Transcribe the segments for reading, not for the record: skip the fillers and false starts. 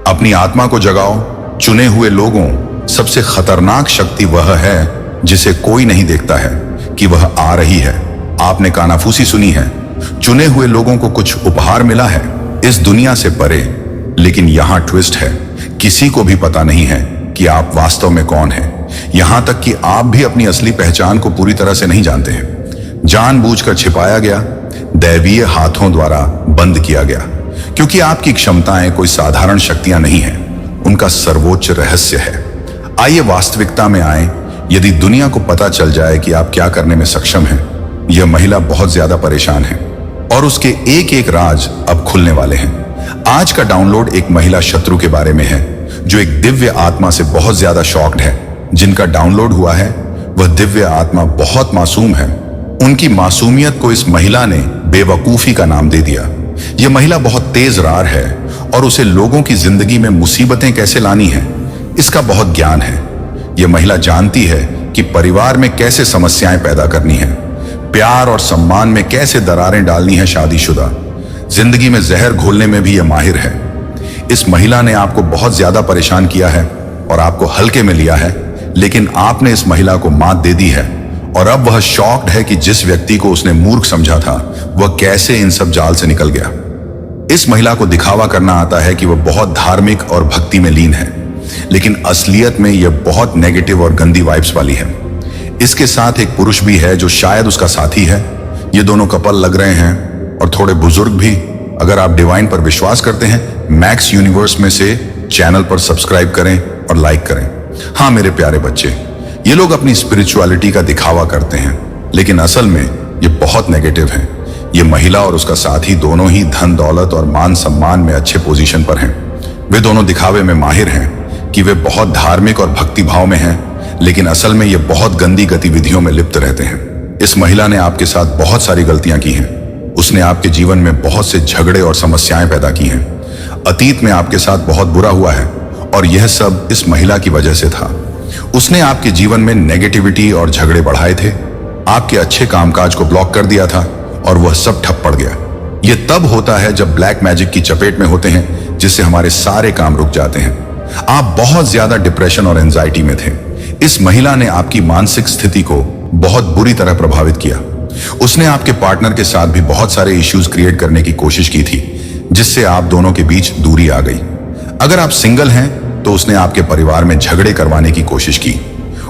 अपनी आत्मा को जगाओ। चुने हुए लोगों सबसे खतरनाक शक्ति वह है जिसे कोई नहीं देखता है कि वह आ रही है। आपने कानाफूसी सुनी है, चुने हुए लोगों को कुछ उपहार मिला है इस दुनिया से परे। लेकिन यहां ट्विस्ट है, किसी को भी पता नहीं है कि आप वास्तव में कौन हैं। यहां तक कि आप भी अपनी असली पहचान को पूरी तरह से नहीं जानते हैं। जानबूझकर छिपाया गया, दैवीय हाथों द्वारा बंद किया गया, क्योंकि आपकी क्षमताएं कोई साधारण शक्तियां नहीं हैं, उनका सर्वोच्च रहस्य है। आइए वास्तविकता में आए। यदि दुनिया को पता चल जाए कि आप क्या करने में सक्षम हैं, यह महिला बहुत ज्यादा परेशान है और उसके एक एक राज अब खुलने वाले हैं। आज का डाउनलोड एक महिला शत्रु के बारे में है जो एक दिव्य आत्मा से बहुत ज्यादा शॉक्ड है। जिनका डाउनलोड हुआ है वह दिव्य आत्मा बहुत मासूम है। उनकी मासूमियत को इस महिला ने बेवकूफी का नाम दे दिया। यह महिला बहुत तेज रार है और उसे लोगों की जिंदगी में मुसीबतें कैसे लानी है इसका बहुत ज्ञान है। यह महिला जानती है कि परिवार में कैसे समस्याएं पैदा करनी है, प्यार और सम्मान में कैसे दरारें डालनी है। शादीशुदा जिंदगी में जहर घोलने में भी यह माहिर है। इस महिला ने आपको बहुत ज्यादा परेशान किया है और आपको हल्के में लिया है, लेकिन आपने इस महिला को मात दे दी है और अब वह शॉक्ड है कि जिस व्यक्ति को उसने मूर्ख समझा था वह कैसे इन सब जाल से निकल गया। इस महिला को दिखावा करना आता है कि वह बहुत धार्मिक और भक्ति में लीन है, लेकिन असलियत में यह बहुत नेगेटिव और गंदी वाइब्स वाली है। इसके साथ एक पुरुष भी है जो शायद उसका साथी है। ये दोनों कपल लग रहे हैं और थोड़े बुजुर्ग भी। अगर आप डिवाइन पर विश्वास करते हैं, मैक्स यूनिवर्स में से चैनल पर सब्सक्राइब करें और लाइक करें। हाँ मेरे प्यारे बच्चे, ये लोग अपनी स्पिरिचुअलिटी का दिखावा करते हैं, लेकिन असल में ये बहुत नेगेटिव है। ये महिला और उसका साथी दोनों ही धन दौलत और मान सम्मान में अच्छे पोजीशन पर हैं। वे दोनों दिखावे में माहिर हैं कि वे बहुत धार्मिक और भक्ति भाव में हैं, लेकिन असल में ये बहुत गंदी गतिविधियों में लिप्त रहते हैं। इस महिला ने आपके साथ बहुत सारी गलतियां की हैं। उसने आपके जीवन में बहुत से झगड़े और समस्याएं पैदा की हैं। अतीत में आपके साथ बहुत बुरा हुआ है और यह सब इस महिला की वजह से था। उसने आपके जीवन में नेगेटिविटी और झगड़े बढ़ाए थे, आपके अच्छे कामकाज को ब्लॉक कर दिया था और वह सब ठप पड़ गया। यह तब होता है जब ब्लैक मैजिक की चपेट में होते हैं, जिससे हमारे सारे काम रुक जाते हैं। आप बहुत ज्यादा डिप्रेशन और एंजाइटी में थे। इस महिला ने आपकी मानसिक स्थिति को बहुत बुरी तरह प्रभावित किया। उसने आपके पार्टनर के साथ भी बहुत सारे इश्यूज क्रिएट करने की कोशिश की थी, जिससे आप दोनों के बीच दूरी आ गई। अगर आप सिंगल हैं तो उसने आपके परिवार में झगड़े करवाने की कोशिश की।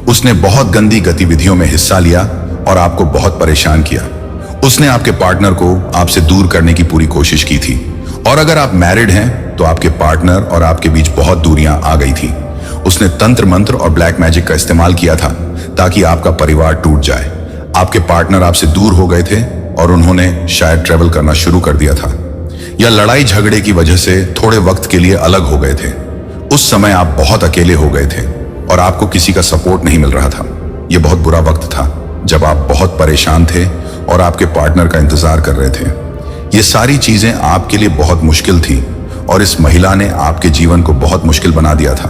उसने बहुत गंदी गतिविधियों में हिस्सा लिया और आपको बहुत परेशान किया। उसने आपके पार्टनर को आपसे दूर करने की पूरी कोशिश की थी। और अगर आप मैरिड हैं तो आपके पार्टनर और आपके बीच बहुत दूरियां आ गई थी। उसने तंत्र मंत्र और ब्लैक मैजिक का इस्तेमाल किया था ताकि आपका परिवार टूट जाए। आपके पार्टनर आपसे दूर हो गए थे और उन्होंने शायद ट्रेवल करना शुरू कर दिया था, या लड़ाई झगड़े की वजह से थोड़े वक्त के लिए अलग हो गए थे। उस समय आप बहुत अकेले हो गए थे और आपको किसी का सपोर्ट नहीं मिल रहा था। यह बहुत बुरा वक्त था जब आप बहुत परेशान थे और आपके पार्टनर का इंतजार कर रहे थे। ये सारी चीजें आपके लिए बहुत मुश्किल थी और इस महिला ने आपके जीवन को बहुत मुश्किल बना दिया था।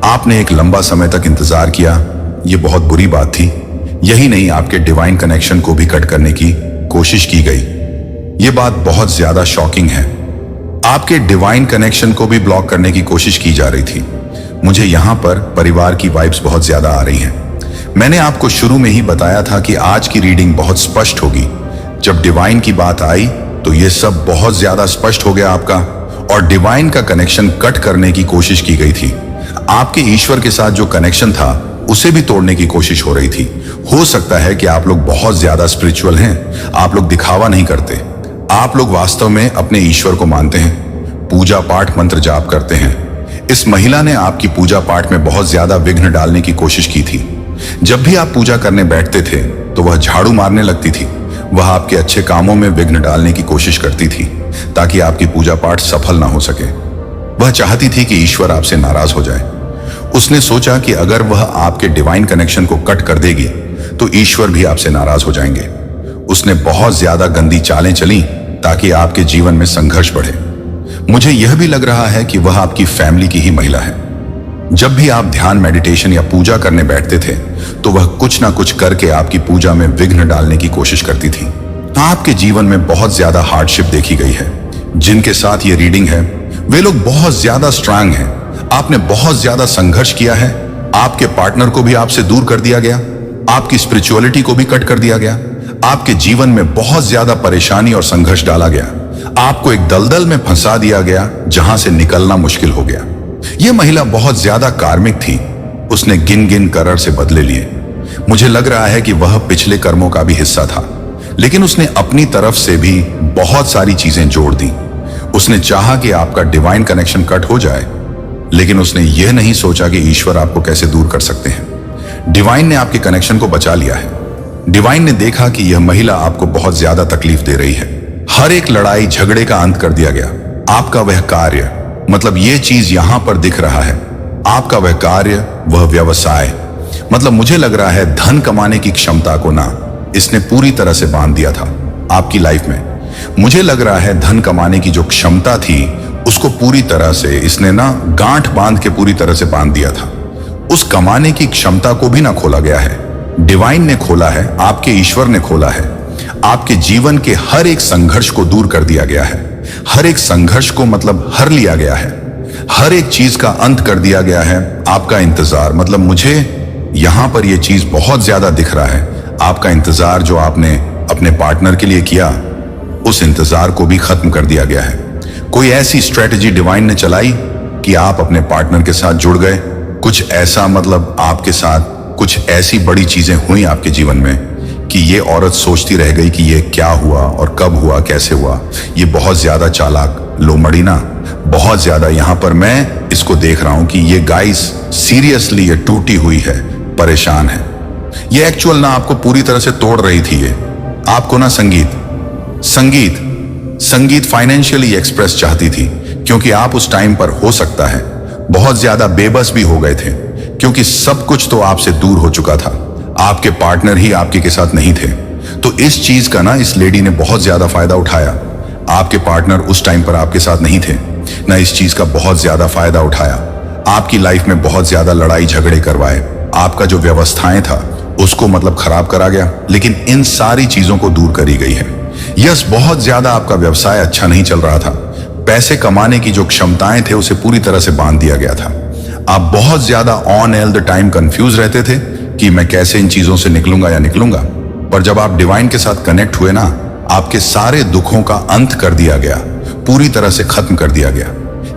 आपने एक लंबा समय तक इंतजार किया, ये बहुत बुरी बात थी। यही नहीं, आपके डिवाइन कनेक्शन को भी कट करने की कोशिश की गई। ये बात बहुत ज्यादा शॉकिंग है। आपके डिवाइन कनेक्शन को भी ब्लॉक करने की कोशिश की जा रही थी। मुझे यहां पर परिवार की वाइब्स बहुत ज्यादा आ रही हैं। मैंने आपको शुरू में ही बताया था कि आज की रीडिंग बहुत स्पष्ट होगी। जब डिवाइन की बात आई तो यह सब बहुत ज्यादा स्पष्ट हो गया आपका, और डिवाइन का कनेक्शन कट करने की कोशिश की गई थी। आपके ईश्वर के साथ जो कनेक्शन था उसे भी तोड़ने की कोशिश हो रही थी। हो सकता है कि आप लोग बहुत ज्यादा स्पिरिचुअल हैं, आप लोग दिखावा नहीं करते, आप लोग वास्तव में अपने ईश्वर को मानते हैं, पूजा पाठ मंत्र जाप करते हैं। इस महिला ने आपकी पूजा पाठ में बहुत ज्यादा विघ्न डालने की कोशिश की थी। जब भी आप पूजा करने बैठते थे तो वह झाड़ू मारने लगती थी। वह आपके अच्छे कामों में विघ्न डालने की कोशिश करती थी ताकि आपकी पूजा पाठ सफल ना हो सके। वह चाहती थी कि ईश्वर आपसे नाराज हो जाए। उसने सोचा कि अगर वह आपके डिवाइन कनेक्शन को कट कर देगी तो ईश्वर भी आपसे नाराज हो जाएंगे। उसने बहुत ज्यादा गंदी चालें चली ताकि आपके जीवन में संघर्ष बढ़े। मुझे यह भी लग रहा है कि वह आपकी फैमिली की ही महिला है। जब भी आप ध्यान, मेडिटेशन या पूजा करने बैठते थे तो वह कुछ ना कुछ करके आपकी पूजा में विघ्न डालने की कोशिश करती थी। आपके जीवन में बहुत ज्यादा हार्डशिप देखी गई है। जिनके साथ ये रीडिंग है वे लोग बहुत ज्यादा स्ट्रांग हैं। आपने बहुत ज्यादा संघर्ष किया है। आपके पार्टनर को भी आपसे दूर कर दिया गया, आपकी स्पिरिचुअलिटी को भी कट कर दिया गया, आपके जीवन में बहुत ज्यादा परेशानी और संघर्ष डाला गया, आपको एक दलदल में फंसा दिया गया जहां से निकलना मुश्किल हो गया। यह महिला बहुत ज्यादा कार्मिक थी। उसने गिन गिन कर अर्थ से बदले लिए। मुझे लग रहा है कि वह पिछले कर्मों का भी हिस्सा था, लेकिन उसने अपनी तरफ से भी बहुत सारी चीजें जोड़ दी। उसने चाहा कि आपका डिवाइन कनेक्शन कट हो जाए, लेकिन उसने यह नहीं सोचा कि ईश्वर आपको कैसे दूर कर सकते हैं। डिवाइन ने आपके कनेक्शन को बचा लिया है। डिवाइन ने देखा कि यह महिला आपको बहुत ज्यादा तकलीफ दे रही है। हर एक लड़ाई झगड़े का अंत कर दिया गया। आपका वह कार्य, मतलब यह चीज यहां पर दिख रहा है, आपका वह कार्य, वह व्यवसाय, मतलब मुझे लग रहा है धन कमाने की क्षमता को ना इसने पूरी तरह से बांध दिया था आपकी लाइफ में। मुझे लग रहा है धन कमाने की जो क्षमता थी उसको पूरी तरह से इसने ना गांठ बांध के पूरी तरह से बांध दिया था। उस कमाने की क्षमता को भी ना खोला गया है, डिवाइन ने खोला है, आपके ईश्वर ने खोला है। आपके जीवन के हर एक संघर्ष को दूर कर दिया गया है। हर एक संघर्ष को मतलब हर लिया गया है। हर एक चीज का अंत कर दिया गया है। आपका इंतजार, मतलब मुझे यहां पर यह चीज बहुत ज्यादा दिख रहा है। आपका इंतजार जो आपने अपने पार्टनर के लिए किया, उस इंतजार को भी खत्म कर दिया गया है। कोई ऐसी स्ट्रेटजी डिवाइन ने चलाई कि आप अपने पार्टनर के साथ जुड़ गए। कुछ ऐसा, मतलब आपके साथ कुछ ऐसी बड़ी चीजें हुई आपके जीवन में कि ये औरत सोचती रह गई कि ये क्या हुआ और कब हुआ, कैसे हुआ। ये बहुत ज्यादा चालाक लोमड़ी ना, बहुत ज्यादा। यहां पर मैं इसको देख रहा हूं कि ये गाइस सीरियसली ये टूटी हुई है, परेशान है। ये एक्चुअल ना आपको पूरी तरह से तोड़ रही थी। ये आपको ना संगीत फाइनेंशियली एक्सप्रेस चाहती थी, क्योंकि आप उस टाइम पर हो सकता है बहुत ज्यादा बेबस भी हो गए थे, क्योंकि सब कुछ तो आपसे दूर हो चुका था। आपके पार्टनर ही आपके के साथ नहीं थे। तो इस चीज का ना इस लेडी ने बहुत ज्यादा फायदा उठाया। आपके पार्टनर उस टाइम पर आपके साथ नहीं थे ना, इस चीज का बहुत ज्यादा फायदा उठाया। आपकी लाइफ में बहुत ज्यादा लड़ाई झगड़े करवाए। आपका जो व्यवस्थाएं था उसको मतलब खराब करा गया, लेकिन इन सारी चीजों को दूर करी गई है। यस, बहुत ज्यादा आपका व्यवसाय अच्छा नहीं चल रहा था। पैसे कमाने की जो क्षमताएं थे उसे पूरी तरह से बांध दिया गया था। आप बहुत ज्यादा on all the time confuse रहते थे कि मैं कैसे इन चीजों से निकलूंगा या निकलूंगा। पर जब आप डिवाइन के साथ कनेक्ट हुए ना, आपके सारे दुखों का अंत कर दिया गया, पूरी तरह से खत्म कर दिया गया।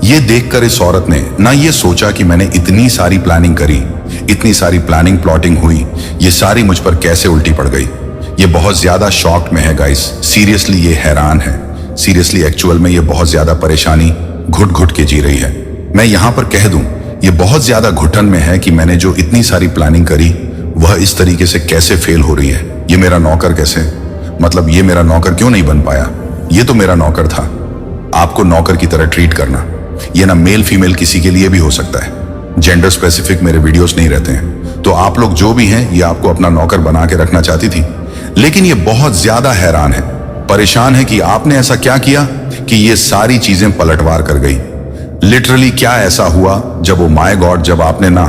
ये देखकर इस औरत ने ना ये सोचा कि मैंने इतनी सारी प्लानिंग करी, इतनी सारी प्लानिंग प्लॉटिंग हुई, ये सारी मुझ पर कैसे उल्टी पड़ गई। ये बहुत ज्यादा शॉक्ड में है गाइस। सीरियसली ये हैरान है। सीरियसली एक्चुअल में ये बहुत ज्यादा परेशानी घुट घुट के जी रही है। मैं यहां पर कह दूं, ये बहुत ज्यादा घुटन में है कि मैंने जो इतनी सारी प्लानिंग करी वह इस तरीके से कैसे फेल हो रही है। ये मेरा नौकर कैसे, मतलब ये मेरा नौकर क्यों नहीं बन पाया। ये तो मेरा नौकर था। आपको नौकर की तरह ट्रीट करना, ये ना मेल फीमेल किसी के लिए भी हो सकता है। जेंडर स्पेसिफिक मेरे वीडियोस नहीं रहते हैं। तो आप लोग जो भी हैं, ये आपको अपना नौकर बना के रखना चाहती थी, लेकिन ये बहुत ज्यादा हैरान है, परेशान है कि आपने ऐसा क्या किया कि ये सारी चीजें पलटवार कर गई। लिटरली क्या ऐसा हुआ जब वो माय गॉड, जब आपने ना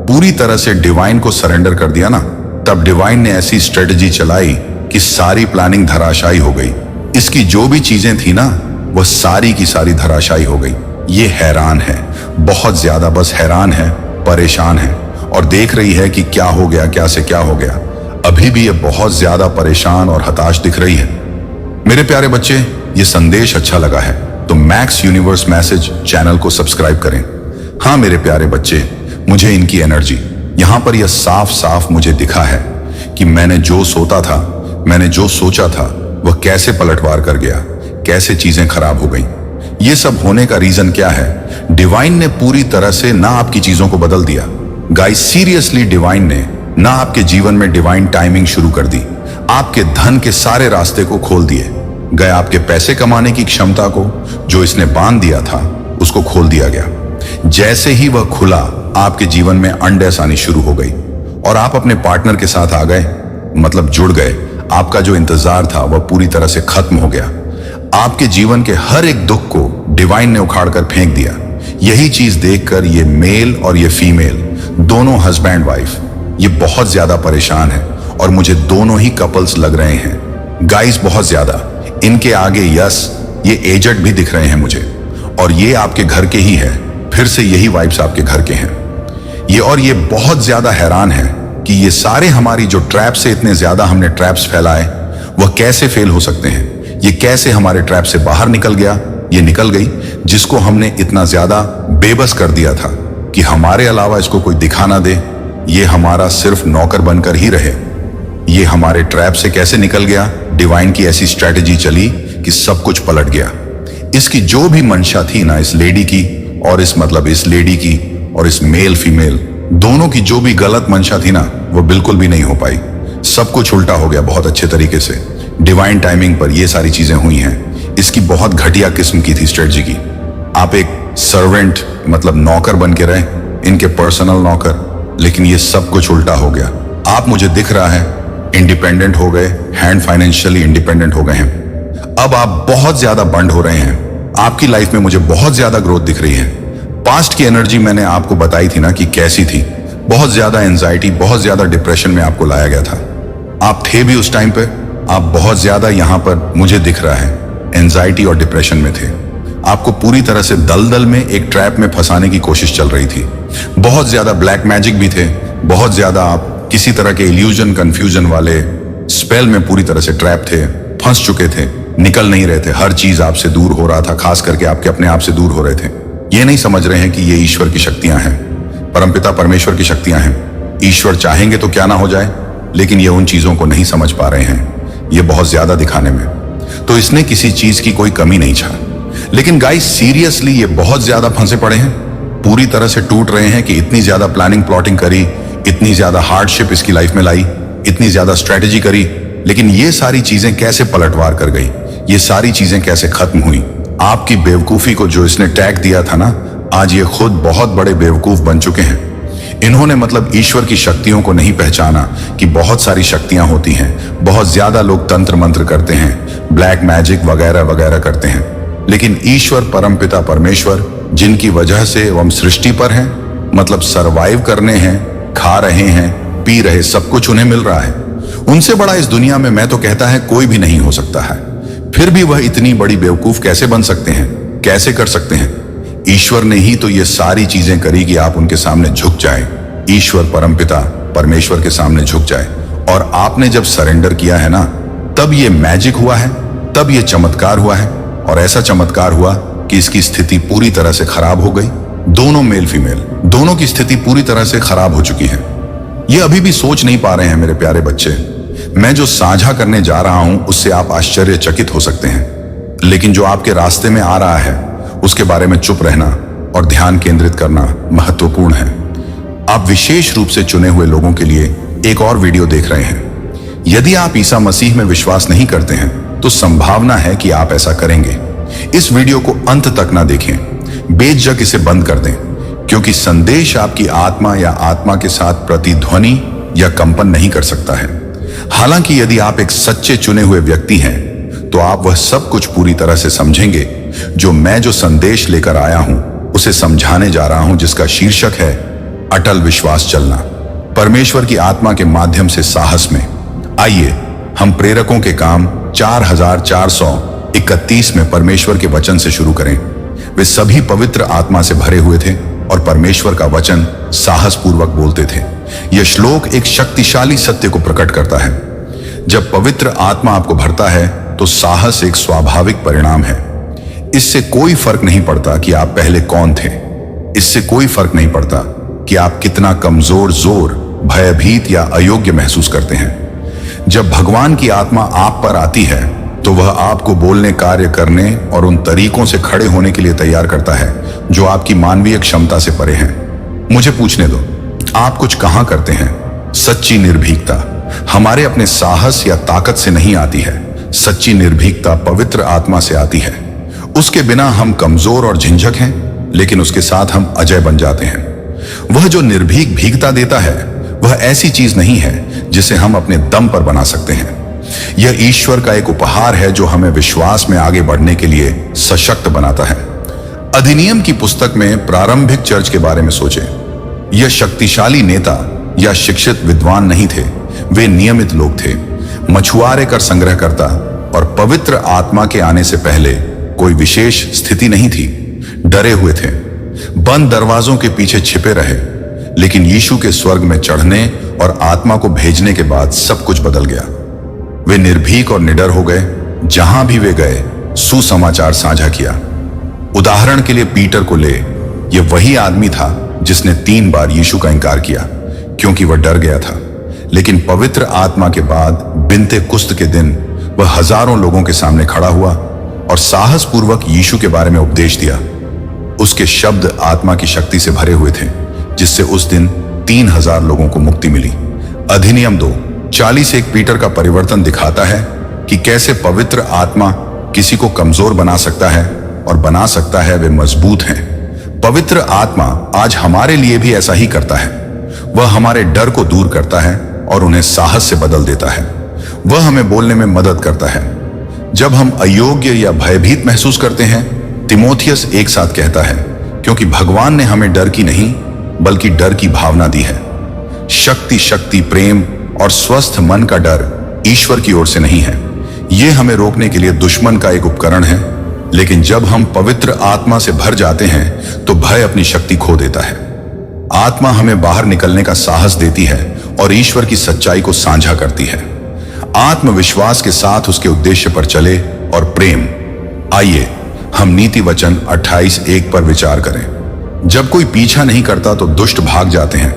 पूरी तरह से डिवाइन को सरेंडर कर दिया ना, तब डिवाइन ने ऐसी स्ट्रेटजी चलाई कि सारी प्लानिंग धराशायी हो गई। इसकी जो भी चीजें थी ना, वह सारी की सारी धराशायी हो गई। ये हैरान है, बहुत ज्यादा, बस हैरान है, परेशान है और देख रही है कि क्या हो गया, क्या से क्या हो गया। अभी भी ये बहुत ज्यादा परेशान और हताश दिख रही है। मेरे प्यारे बच्चे, ये संदेश अच्छा लगा है तो मैक्स यूनिवर्स मैसेज चैनल को सब्सक्राइब करें। हाँ मेरे प्यारे बच्चे, मुझे इनकी एनर्जी यहां पर यह साफ साफ मुझे दिखा है कि मैंने जो सोता था, मैंने जो सोचा था, वह कैसे पलटवार कर गया, कैसे चीजें खराब हो गई। ये सब होने का रीजन क्या है? डिवाइन ने पूरी तरह से ना आपकी चीजों को बदल दिया। गाइस सीरियसली डिवाइन ने ना आपके जीवन में डिवाइन टाइमिंग शुरू कर दी। आपके धन के सारे रास्ते को खोल दिए गए। आपके पैसे कमाने की क्षमता को जो इसने बांध दिया था उसको खोल दिया गया। जैसे ही वह खुला, आपके जीवन में अंडैस आनी शुरू हो गई और आप अपने पार्टनर के साथ आ गए, मतलब जुड़ गए। आपका जो इंतजार था वह पूरी तरह से खत्म हो गया। आपके जीवन के हर एक दुख को डिवाइन ने उखाड़ कर फेंक दिया। यही चीज देखकर ये मेल और ये फीमेल, दोनों हस्बैंड वाइफ, ये बहुत ज्यादा परेशान है और मुझे दोनों ही कपल्स लग रहे हैं गाइस, बहुत ज्यादा। इनके आगे यस, ये एजेड भी दिख रहे हैं मुझे और ये आपके घर के ही है। फिर से यही वाइब्स आपके घर के हैं। ये बहुत ज्यादा हैरान है कि ये सारे हमारी जो ट्रैप से इतने ज्यादा हमने ट्रैप्स फैलाए वह कैसे फेल हो सकते हैं। ये कैसे हमारे ट्रैप से बाहर निकल गया। ये निकल गई जिसको हमने इतना ज्यादा बेबस कर दिया था कि हमारे अलावा इसको कोई दिखा ना दे, ये हमारा सिर्फ नौकर बनकर ही रहे। ये हमारे ट्रैप से कैसे निकल गया। डिवाइन की ऐसी स्ट्रैटेजी चली कि सब कुछ पलट गया। इसकी जो भी मंशा थी ना, इस लेडी की और इस लेडी की और इस मेल फीमेल दोनों की जो भी गलत मंशा थी ना, वो बिल्कुल भी नहीं हो पाई। सब कुछ उल्टा हो गया बहुत अच्छे तरीके से। डिवाइन टाइमिंग पर ये सारी चीजें हुई हैं। इसकी बहुत घटिया किस्म की थी स्ट्रेटजी की। आप एक सर्वेंट नौकर बन के रहे, इनके पर्सनल नौकर, लेकिन ये सब कुछ उल्टा हो गया। आप मुझे दिख रहा है इंडिपेंडेंट हो गए, हैंड फाइनेंशियली इंडिपेंडेंट हो गए हैं। अब आप बहुत ज्यादा बंड हो रहे हैं। आपकी लाइफ में मुझे बहुत ज्यादा ग्रोथ दिख रही है। पास्ट की एनर्जी मैंने आपको बताई थी ना कि कैसी थी। बहुत ज्यादा एंजाइटी, बहुत ज्यादा डिप्रेशन में आपको लाया गया था। आप थे भी उस टाइम पे। आप बहुत ज्यादा यहां पर मुझे दिख रहा है एंजाइटी और डिप्रेशन में थे। आपको पूरी तरह से दलदल में एक ट्रैप में फंसाने की कोशिश चल रही थी। बहुत ज्यादा ब्लैक मैजिक भी थे। बहुत ज्यादा आप किसी तरह के इल्यूजन, कंफ्यूजन वाले स्पेल में पूरी तरह से ट्रैप थे, फंस चुके थे, निकल नहीं रहे थे। हर चीज आपसे दूर हो रहा था, खास करके आपके अपने आप से दूर हो रहे थे। ये नहीं समझ रहे हैं कि ये ईश्वर की शक्तियां हैं, परमपिता परमेश्वर की शक्तियां हैं। ईश्वर चाहेंगे तो क्या ना हो जाए, लेकिन ये उन चीजों को नहीं समझ पा रहे हैं, ये बहुत ज्यादा दिखाने में। तो इसने किसी चीज की कोई कमी नहीं छा। लेकिन गाइस सीरियसली ये बहुत ज्यादा फंसे पड़े हैं, पूरी तरह से टूट रहे हैं कि इतनी ज्यादा प्लानिंग प्लॉटिंग करी, इतनी ज्यादा हार्डशिप इसकी लाइफ में लाई, इतनी ज्यादा स्ट्रेटेजी करी, लेकिन ये सारी चीजें कैसे पलटवार कर गई, ये सारी चीजें कैसे खत्म हुई। आपकी बेवकूफी को जो इसने टैग दिया था ना, आज ये खुद बहुत बड़े बेवकूफ बन चुके हैं। इन्होंने ईश्वर की शक्तियों को नहीं पहचाना कि बहुत सारी शक्तियां होती हैं। बहुत ज्यादा लोग तंत्र मंत्र करते हैं, ब्लैक मैजिक वगैरह वगैरह करते हैं, लेकिन ईश्वर परमपिता परमेश्वर जिनकी वजह से हम सृष्टि पर हैं, सरवाइव करने हैं, खा रहे हैं, पी रहे, सब कुछ उन्हें मिल रहा है। उनसे बड़ा इस दुनिया में मैं तो कहता है कोई भी नहीं हो सकता है। फिर भी वह इतनी बड़ी बेवकूफ कैसे बन सकते हैं, कैसे कर सकते हैं। ईश्वर ने ही तो ये सारी चीजें करी कि आप उनके सामने झुक जाए। ईश्वर परमपिता परमेश्वर के सामने झुक जाए। और आपने जब सरेंडर किया है ना, तब ये मैजिक हुआ है, तब ये चमत्कार हुआ है। और ऐसा चमत्कार हुआ कि इसकी स्थिति पूरी तरह से खराब हो गई। दोनों मेल फीमेल दोनों की स्थिति पूरी तरह से खराब हो चुकी है। ये अभी भी सोच नहीं पा रहे हैं मेरे प्यारे बच्चे। मैं जो साझा करने जा रहा हूं उससे आप आश्चर्यचकित हो सकते हैं, लेकिन जो आपके रास्ते में आ रहा है उसके बारे में चुप रहना और ध्यान केंद्रित करना महत्वपूर्ण है। आप विशेष रूप से चुने हुए लोगों के लिए एक और वीडियो देख रहे हैं। यदि आप ईसा मसीह में विश्वास नहीं करते हैं तो संभावना है कि आप ऐसा करेंगे। इस वीडियो को अंत तक ना देखें, बेझिझक इसे बंद कर दें, क्योंकि संदेश आपकी आत्मा या आत्मा के साथ प्रतिध्वनि या कंपन नहीं कर सकता है। हालांकि यदि आप एक सच्चे चुने हुए व्यक्ति हैं तो आप वह सब कुछ पूरी तरह से समझेंगे जो मैं जो संदेश लेकर आया हूं उसे समझाने जा रहा हूं, जिसका शीर्षक है अटल विश्वास चलना, परमेश्वर की आत्मा के माध्यम से साहस में। आइए हम प्रेरकों के काम 4431 में परमेश्वर के वचन से शुरू करें। वे सभी पवित्र आत्मा से भरे हुए थे और परमेश्वर का वचन साहस पूर्वक बोलते थे। यह श्लोक एक शक्तिशाली सत्य को प्रकट करता है। जब पवित्र आत्मा आपको भरता है तो साहस एक स्वाभाविक परिणाम है। इससे कोई फर्क नहीं पड़ता कि आप पहले कौन थे। इससे कोई फर्क नहीं पड़ता कि आप कितना कमजोर, भयभीत या अयोग्य महसूस करते हैं। जब भगवान की आत्मा आप पर आती है तो वह आपको बोलने, कार्य करने और उन तरीकों से खड़े होने के लिए तैयार करता है जो आपकी मानवीय क्षमता से परे हैं। मुझे पूछने दो, आप कुछ कहां करते हैं? सच्ची निर्भीकता हमारे अपने साहस या ताकत से नहीं आती है। सच्ची निर्भीकता पवित्र आत्मा से आती है। उसके बिना हम कमजोर और झिंझक हैं, लेकिन उसके साथ हम अजय बन जाते हैं। वह जो निर्भीक भीगता देता है वह ऐसी चीज नहीं है जिसे हम अपने दम पर बना सकते हैं। यह ईश्वर का एक उपहार है जो हमें विश्वास में आगे बढ़ने के लिए सशक्त बनाता है। अधिनियम की पुस्तक में प्रारंभिक चर्च के बारे में सोचें। यह शक्तिशाली नेता या शिक्षित विद्वान नहीं थे, वे नियमित लोग थे, मछुआरे कर संग्रह करता, और पवित्र आत्मा के आने से पहले कोई विशेष स्थिति नहीं थी। डरे हुए थे, बंद दरवाजों के पीछे छिपे रहे। लेकिन यीशु के स्वर्ग में चढ़ने और आत्मा को भेजने के बाद सब कुछ बदल गया। वे निर्भीक और निडर हो गए। जहां भी वे गए सुसमाचार साझा किया। उदाहरण के लिए पीटर को ले, यह वही आदमी था जिसने 3 बार यीशु का इनकार किया क्योंकि वह डर गया था। लेकिन पवित्र आत्मा के बाद बिन्ते कुस्त के दिन वह हजारों लोगों के सामने खड़ा हुआ और साहस पूर्वक यीशु के बारे में उपदेश दिया। उसके शब्द आत्मा की शक्ति से भरे हुए थे, जिससे उस दिन 3000 लोगों को मुक्ति मिली। अधिनियम 2:40 पीटर का परिवर्तन दिखाता है कि कैसे पवित्र आत्मा किसी को कमजोर बना सकता है और बना सकता है वे मजबूत हैं। पवित्र आत्मा आज हमारे लिए भी ऐसा ही करता है। वह हमारे डर को दूर करता है और उन्हें साहस से बदल देता है। वह हमें बोलने में मदद करता है जब हम अयोग्य या भयभीत महसूस करते हैं। तिमोथियस एक साथ कहता है, क्योंकि भगवान ने हमें डर की नहीं बल्कि डर की भावना दी है। शक्ति, प्रेम और स्वस्थ मन का डर ईश्वर की ओर से नहीं है। यह हमें रोकने के लिए दुश्मन का एक उपकरण है। लेकिन जब हम पवित्र आत्मा से भर जाते हैं तो भय अपनी शक्ति खो देता है। आत्मा हमें बाहर निकलने का साहस देती है और ईश्वर की सच्चाई को साझा करती है। आत्मविश्वास के साथ उसके उद्देश्य पर चले और प्रेम। आइए हम नीति वचन 28:1 पर विचार करें। जब कोई पीछा नहीं करता तो दुष्ट भाग जाते हैं,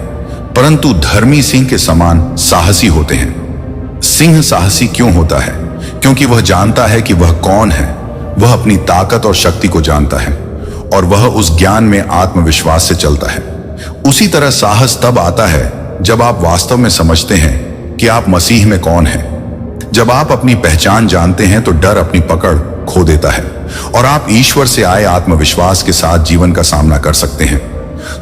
परंतु धर्मी सिंह के समान साहसी होते हैं। सिंह साहसी क्यों होता है? क्योंकि वह जानता है कि वह कौन है। वह अपनी ताकत और शक्ति को जानता है और वह उस ज्ञान में आत्मविश्वास से चलता है। उसी तरह साहस तब आता है जब आप वास्तव में समझते हैं कि आप मसीह में कौन हैं। जब आप अपनी पहचान जानते हैं तो डर अपनी पकड़ खो देता है और आप ईश्वर से आए आत्मविश्वास के साथ जीवन का सामना कर सकते हैं।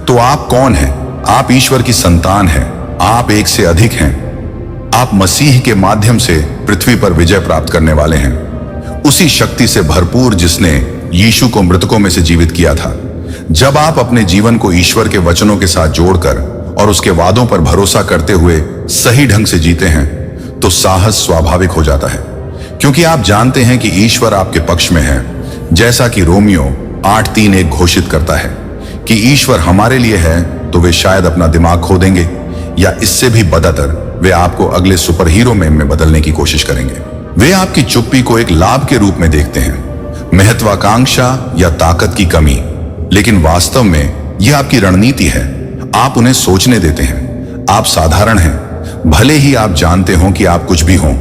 तो आप कौन हैं? आप ईश्वर की संतान हैं। आप एक से अधिक हैं। आप मसीह के माध्यम से पृथ्वी पर विजय प्राप्त करने वाले हैं, उसी शक्ति से भरपूर जिसने यीशु को मृतकों में से जीवित किया था। जब आप अपने जीवन को ईश्वर के वचनों के साथ जोड़कर और उसके वादों पर भरोसा करते हुए सही ढंग से जीते हैं तो साहस स्वाभाविक हो जाता है, क्योंकि आप जानते हैं कि ईश्वर आपके पक्ष में है। जैसा कि रोमियो 8:3 घोषित करता है कि ईश्वर हमारे लिए है तो वे शायद अपना दिमाग खो देंगे, या इससे भी बदतर वे आपको अगले सुपर हीरो में बदलने की कोशिश करेंगे। वे आपकी चुप्पी को एक लाभ के रूप में देखते हैं, महत्वाकांक्षा या ताकत की कमी, लेकिन वास्तव में यह आपकी रणनीति है। आप उन्हें सोचने देते हैं। आप साधारण हैं, भले ही आप जानते हो कि आप कुछ भी हों।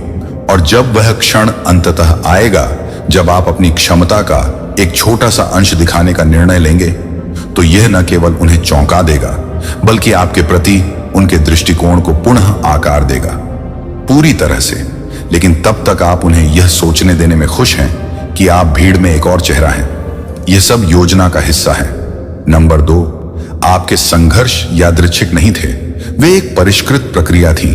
और जब वह क्षण अंततः आएगा जब आप अपनी क्षमता का एक छोटा सा अंश दिखाने का निर्णय लेंगे, तो यह न केवल उन्हें चौंका देगा बल्कि आपके प्रति उनके दृष्टिकोण को पुनः आकार देगा, पूरी तरह से। लेकिन तब तक आप उन्हें यह सोचने देने में खुश हैं कि आप भीड़ में एक और चेहरा हैं। यह सब योजना का हिस्सा है। नंबर 2, आपके संघर्ष यादृच्छिक नहीं थे, वे एक परिष्कृत प्रक्रिया थी।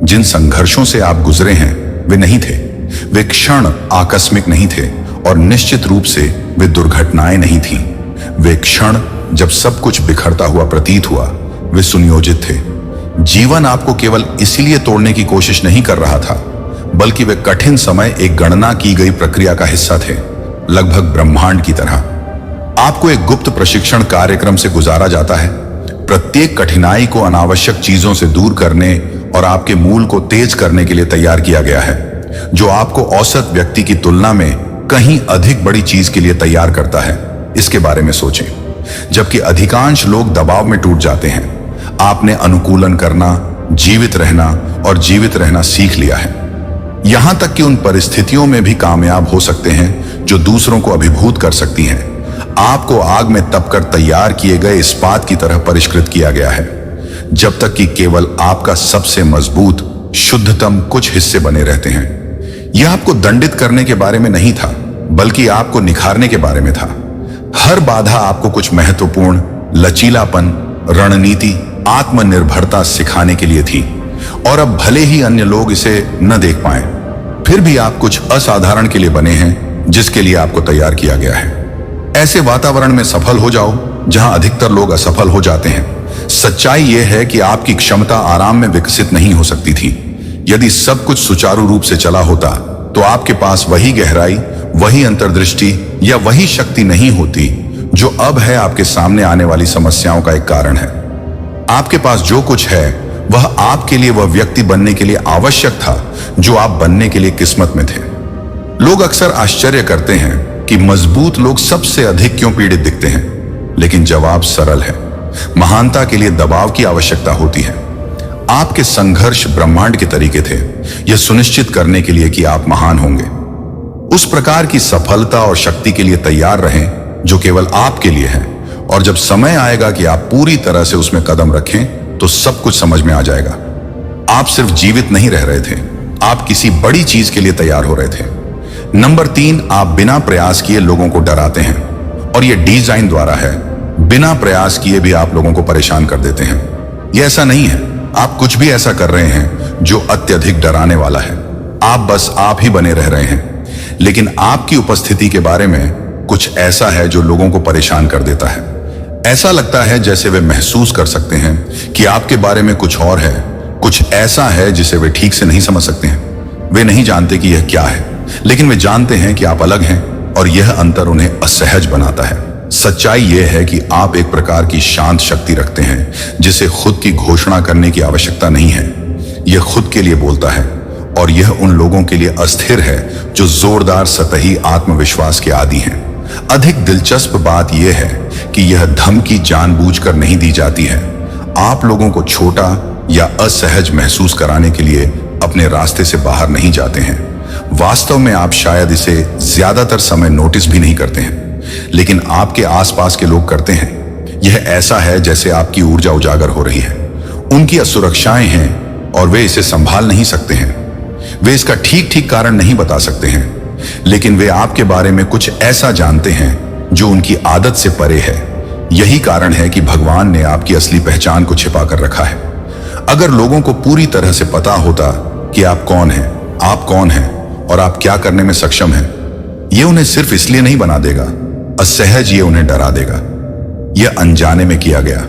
जिन संघर्षों से आप गुजरे हैं वे नहीं थे, वे क्षण आकस्मिक नहीं थे और निश्चित रूप से वे दुर्घटनाएं नहीं थीं। वे क्षण जब सब कुछ बिखरता हुआ प्रतीत हुआ, वे सुनियोजित थे। जीवन आपको केवल इसीलिए तोड़ने की कोशिश नहीं कर रहा था, बल्कि वे कठिन समय एक गणना की गई प्रक्रिया का हिस्सा थे, लगभग ब्रह्मांड की तरह। आपको एक गुप्त प्रशिक्षण कार्यक्रम से गुजारा जाता है। प्रत्येक कठिनाई को अनावश्यक चीजों से दूर करने और आपके मूल को तेज करने के लिए तैयार किया गया है, जो आपको औसत व्यक्ति की तुलना में कहीं अधिक बड़ी चीज के लिए तैयार करता है। इसके बारे में सोचें। जबकि अधिकांश लोग दबाव में टूट जाते हैं, आपने अनुकूलन करना, जीवित रहना और जीवित रहना सीख लिया है। यहां तक कि उन परिस्थितियों में भी कामयाब हो सकते हैं जो दूसरों को अभिभूत कर सकती हैं। आपको आग में तपकर तैयार किए गए इस्पात की तरह परिष्कृत किया गया है, जब तक कि केवल आपका सबसे मजबूत, शुद्धतम कुछ हिस्से बने रहते हैं। यह आपको दंडित करने के बारे में नहीं था, बल्कि आपको निखारने के बारे में था। हर बाधा आपको कुछ महत्वपूर्ण लचीलापन, रणनीति, आत्मनिर्भरता सिखाने के लिए थी। और अब भले ही अन्य लोग इसे न देख पाए, फिर भी आप कुछ असाधारण के लिए बने हैं जिसके लिए आपको तैयार किया गया है। ऐसे वातावरण में सफल हो जाओ जहां अधिकतर लोग असफल हो जाते हैं। सच्चाई यह है कि आपकी क्षमता आराम में विकसित नहीं हो सकती थी। यदि सब कुछ सुचारू रूप से चला होता तो आपके पास वही गहराई, वही अंतर्दृष्टि या वही शक्ति नहीं होती जो अब है आपके सामने आने वाली समस्याओं का एक कारण है। आपके पास जो कुछ है वह आपके लिए वह व्यक्ति बनने के लिए आवश्यक था जो आप बनने के लिए किस्मत में थे। लोग अक्सर आश्चर्य करते हैं कि मजबूत लोग सबसे अधिक क्यों पीड़ित दिखते हैं, लेकिन जवाब सरल है। महानता के लिए दबाव की आवश्यकता होती है। आपके संघर्ष ब्रह्मांड के तरीके थे, यह सुनिश्चित करने के लिए कि आप महान होंगे। उस प्रकार की सफलता और शक्ति के लिए तैयार रहें जो केवल आपके लिए है, और जब समय आएगा कि आप पूरी तरह से उसमें कदम रखें तो सब कुछ समझ में आ जाएगा। आप सिर्फ जीवित नहीं रह रहे थे, आप किसी बड़ी चीज के लिए तैयार हो रहे थे। नंबर 3, आप बिना प्रयास किए लोगों को डराते हैं, और यह डिजाइन द्वारा है। बिना प्रयास किए भी आप लोगों को परेशान कर देते हैं। यह ऐसा नहीं है, आप कुछ भी ऐसा कर रहे हैं जो अत्यधिक डराने वाला है। आप बस आप ही बने रह रहे हैं, लेकिन आपकी उपस्थिति के बारे में कुछ ऐसा है जो लोगों को परेशान कर देता है। ऐसा लगता है जैसे वे महसूस कर सकते हैं कि आपके बारे में कुछ और है, कुछ ऐसा है जिसे वे ठीक से नहीं समझ सकते हैं। वे नहीं जानते कि यह क्या है, लेकिन वे जानते हैं कि आप अलग हैं, और यह अंतर उन्हें असहज बनाता है। सच्चाई यह है कि आप एक प्रकार की शांत शक्ति रखते हैं जिसे खुद की घोषणा करने की आवश्यकता नहीं है। यह खुद के लिए बोलता है, और यह उन लोगों के लिए अस्थिर है जो जोरदार सतही आत्मविश्वास के आदी हैं। अधिक दिलचस्प बात यह है कि यह धमकी जानबूझकर नहीं दी जाती है। आप लोगों को छोटा या असहज महसूस कराने के लिए अपने रास्ते से बाहर नहीं जाते हैं। वास्तव में आप शायद इसे ज्यादातर समय नोटिस भी नहीं करते हैं, लेकिन आपके आसपास के लोग करते हैं। यह ऐसा है जैसे आपकी ऊर्जा उजागर हो रही है। उनकी असुरक्षाएं हैं और वे इसे संभाल नहीं सकते हैं। वे इसका ठीक ठीक कारण नहीं बता सकते हैं, लेकिन वे आपके बारे में कुछ ऐसा जानते हैं जो उनकी आदत से परे है। यही कारण है कि भगवान ने आपकी असली पहचान को छिपा कर रखा है। अगर लोगों को पूरी तरह से पता होता कि आप कौन हैं और आप क्या करने में सक्षम हैं, यह उन्हें सिर्फ इसलिए नहीं बना देगा असहज, ये उन्हें डरा देगा। यह अनजाने में किया गया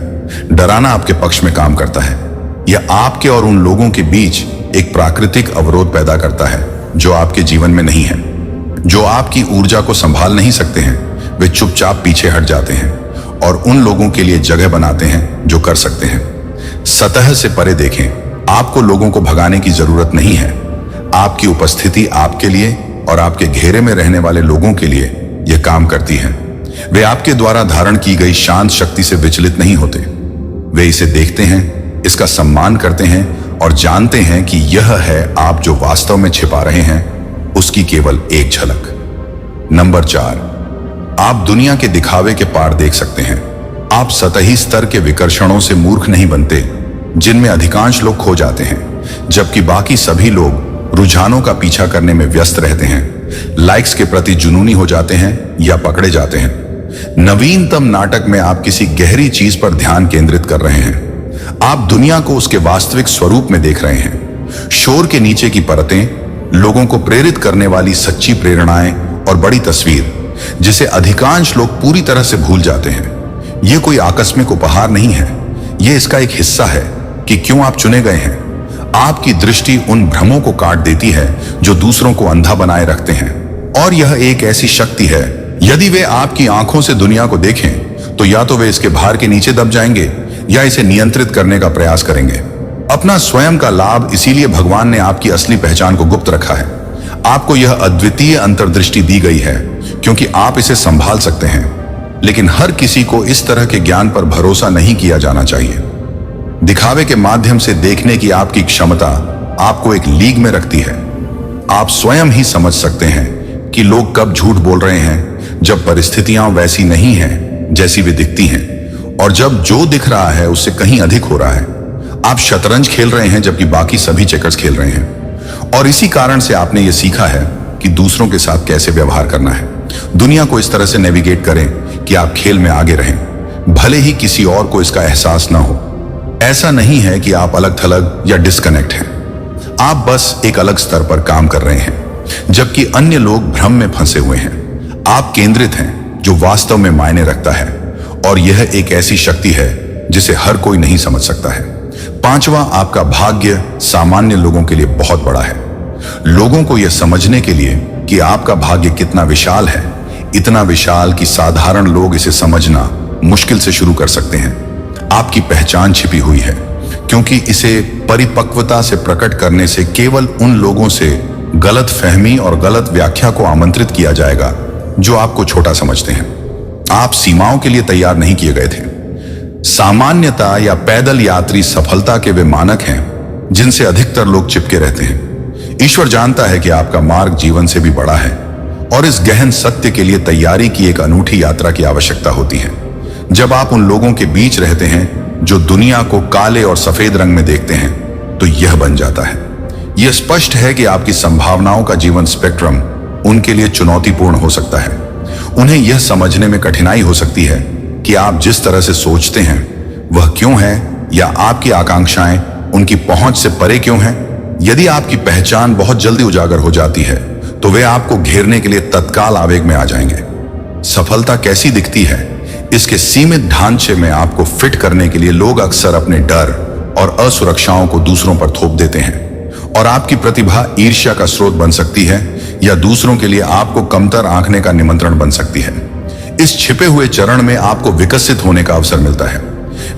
डराना आपके पक्ष में काम करता है। यह आपके और उन लोगों के बीच एक प्राकृतिक अवरोध पैदा करता है जो आपके जीवन में नहीं है। जो आपकी ऊर्जा को संभाल नहीं सकते हैं वे चुपचाप पीछे हट जाते हैं और उन लोगों के लिए जगह बनाते हैं जो कर सकते हैं। सतह से परे देखें, आपको लोगों को भगाने की जरूरत नहीं है। आपकी उपस्थिति आपके लिए और आपके घेरे में रहने वाले लोगों के लिए यह काम करती है। वे आपके द्वारा धारण की गई शांत शक्ति से विचलित नहीं होते। वे इसे देखते हैं, इसका सम्मान करते हैं और जानते हैं कि यह है आप जो वास्तव में छिपा रहे हैं उसकी केवल एक झलक। नंबर 4, आप दुनिया के दिखावे के पार देख सकते हैं। आप सतही स्तर के विकर्षणों से मूर्ख नहीं बनते जिनमें अधिकांश लोग खो जाते हैं, जबकि बाकी सभी लोग रुझानों का पीछा करने में व्यस्त रहते हैं, लाइक्स के प्रति जुनूनी हो जाते हैं या पकड़े जाते हैं। नवीनतम नाटक में आप किसी गहरी चीज पर ध्यान केंद्रित कर रहे हैं। आप दुनिया को उसके वास्तविक स्वरूप में देख रहे हैं। शोर के नीचे की परतें, लोगों को प्रेरित करने वाली सच्ची प्रेरणाएं और बड़ी तस्वीर जिसे अधिकांश लोग पूरी तरह से भूल जाते हैं। यह कोई आकस्मिक उपहार नहीं है, यह इसका एक हिस्सा है कि क्यों आप चुने गए हैं। आपकी दृष्टि उन भ्रमों को काट देती है जो दूसरों को अंधा बनाए रखते हैं, और यह एक ऐसी शक्ति है, यदि वे आपकी आंखों से दुनिया को देखें तो या तो वे इसके भार के नीचे दब जाएंगे या इसे नियंत्रित करने का प्रयास करेंगे। अपना स्वयं का लाभ, इसीलिए भगवान ने आपकी असली पहचान को गुप्त रखा है। आपको यह अद्वितीय अंतर्दृष्टि दी गई है क्योंकि आप इसे संभाल सकते हैं, लेकिन हर किसी को इस तरह के ज्ञान पर भरोसा नहीं किया जाना चाहिए। दिखावे के माध्यम से देखने की आपकी क्षमता आपको एक लीग में रखती है। आप स्वयं ही समझ सकते हैं कि लोग कब झूठ बोल रहे हैं, जब परिस्थितियां वैसी नहीं हैं जैसी वे दिखती हैं, और जब जो दिख रहा है उससे कहीं अधिक हो रहा है। आप शतरंज खेल रहे हैं जबकि बाकी सभी चेकर्स खेल रहे हैं, और इसी कारण से आपने यह सीखा है कि दूसरों के साथ कैसे व्यवहार करना है। दुनिया को इस तरह से नेविगेट करें कि आप खेल में आगे रहें, भले ही किसी और को इसका एहसास ना हो। ऐसा नहीं है कि आप अलग थलग या डिस्कनेक्ट हैं, आप बस एक अलग स्तर पर काम कर रहे हैं जबकि अन्य लोग भ्रम में फंसे हुए हैं। आप केंद्रित हैं जो वास्तव में मायने रखता है, और यह एक ऐसी शक्ति है जिसे हर कोई नहीं समझ सकता है। 5वां, आपका भाग्य सामान्य लोगों के लिए बहुत बड़ा है। लोगों को यह समझने के लिए कि आपका भाग्य कितना विशाल है, इतना विशाल कि साधारण लोग इसे समझना मुश्किल से शुरू कर सकते हैं। आपकी पहचान छिपी हुई है, क्योंकि इसे परिपक्वता से प्रकट करने से केवल उन लोगों से गलत फहमी और गलत व्याख्या को आमंत्रित किया जाएगा जो आपको छोटा समझते हैं। आप सीमाओं के लिए तैयार नहीं किए गए थे। सामान्यता या पैदल यात्री सफलता के वे मानक हैं जिनसे अधिकतर लोग चिपके रहते हैं। ईश्वर जानता है कि आपका मार्ग जीवन से भी बड़ा है और इस गहन सत्य के लिए तैयारी की एक अनूठी यात्रा की आवश्यकता होती है। जब आप उन लोगों के बीच रहते हैं जो दुनिया को काले और सफेद रंग में देखते हैं, तो यह बन जाता है। यह स्पष्ट है कि आपकी संभावनाओं का जीवन स्पेक्ट्रम उनके लिए चुनौतीपूर्ण हो सकता है। उन्हें यह समझने में कठिनाई हो सकती है कि आप जिस तरह से सोचते हैं वह क्यों है, या आपकी आकांक्षाएं उनकी पहुंच से परे क्यों हैं। यदि आपकी पहचान बहुत जल्दी उजागर हो जाती है तो वे आपको घेरने के लिए तत्काल आवेग में आ जाएंगे। सफलता कैसी दिखती है, इसके सीमित ढांचे में आपको फिट करने के लिए लोग अक्सर अपने डर और असुरक्षाओं को दूसरों पर थोप देते हैं, और आपकी प्रतिभा ईर्ष्या का स्रोत बन सकती है या दूसरों के लिए आपको कमतर आंकने का निमंत्रण बन सकती है। इस छिपे हुए चरण में आपको विकसित होने का अवसर मिलता है।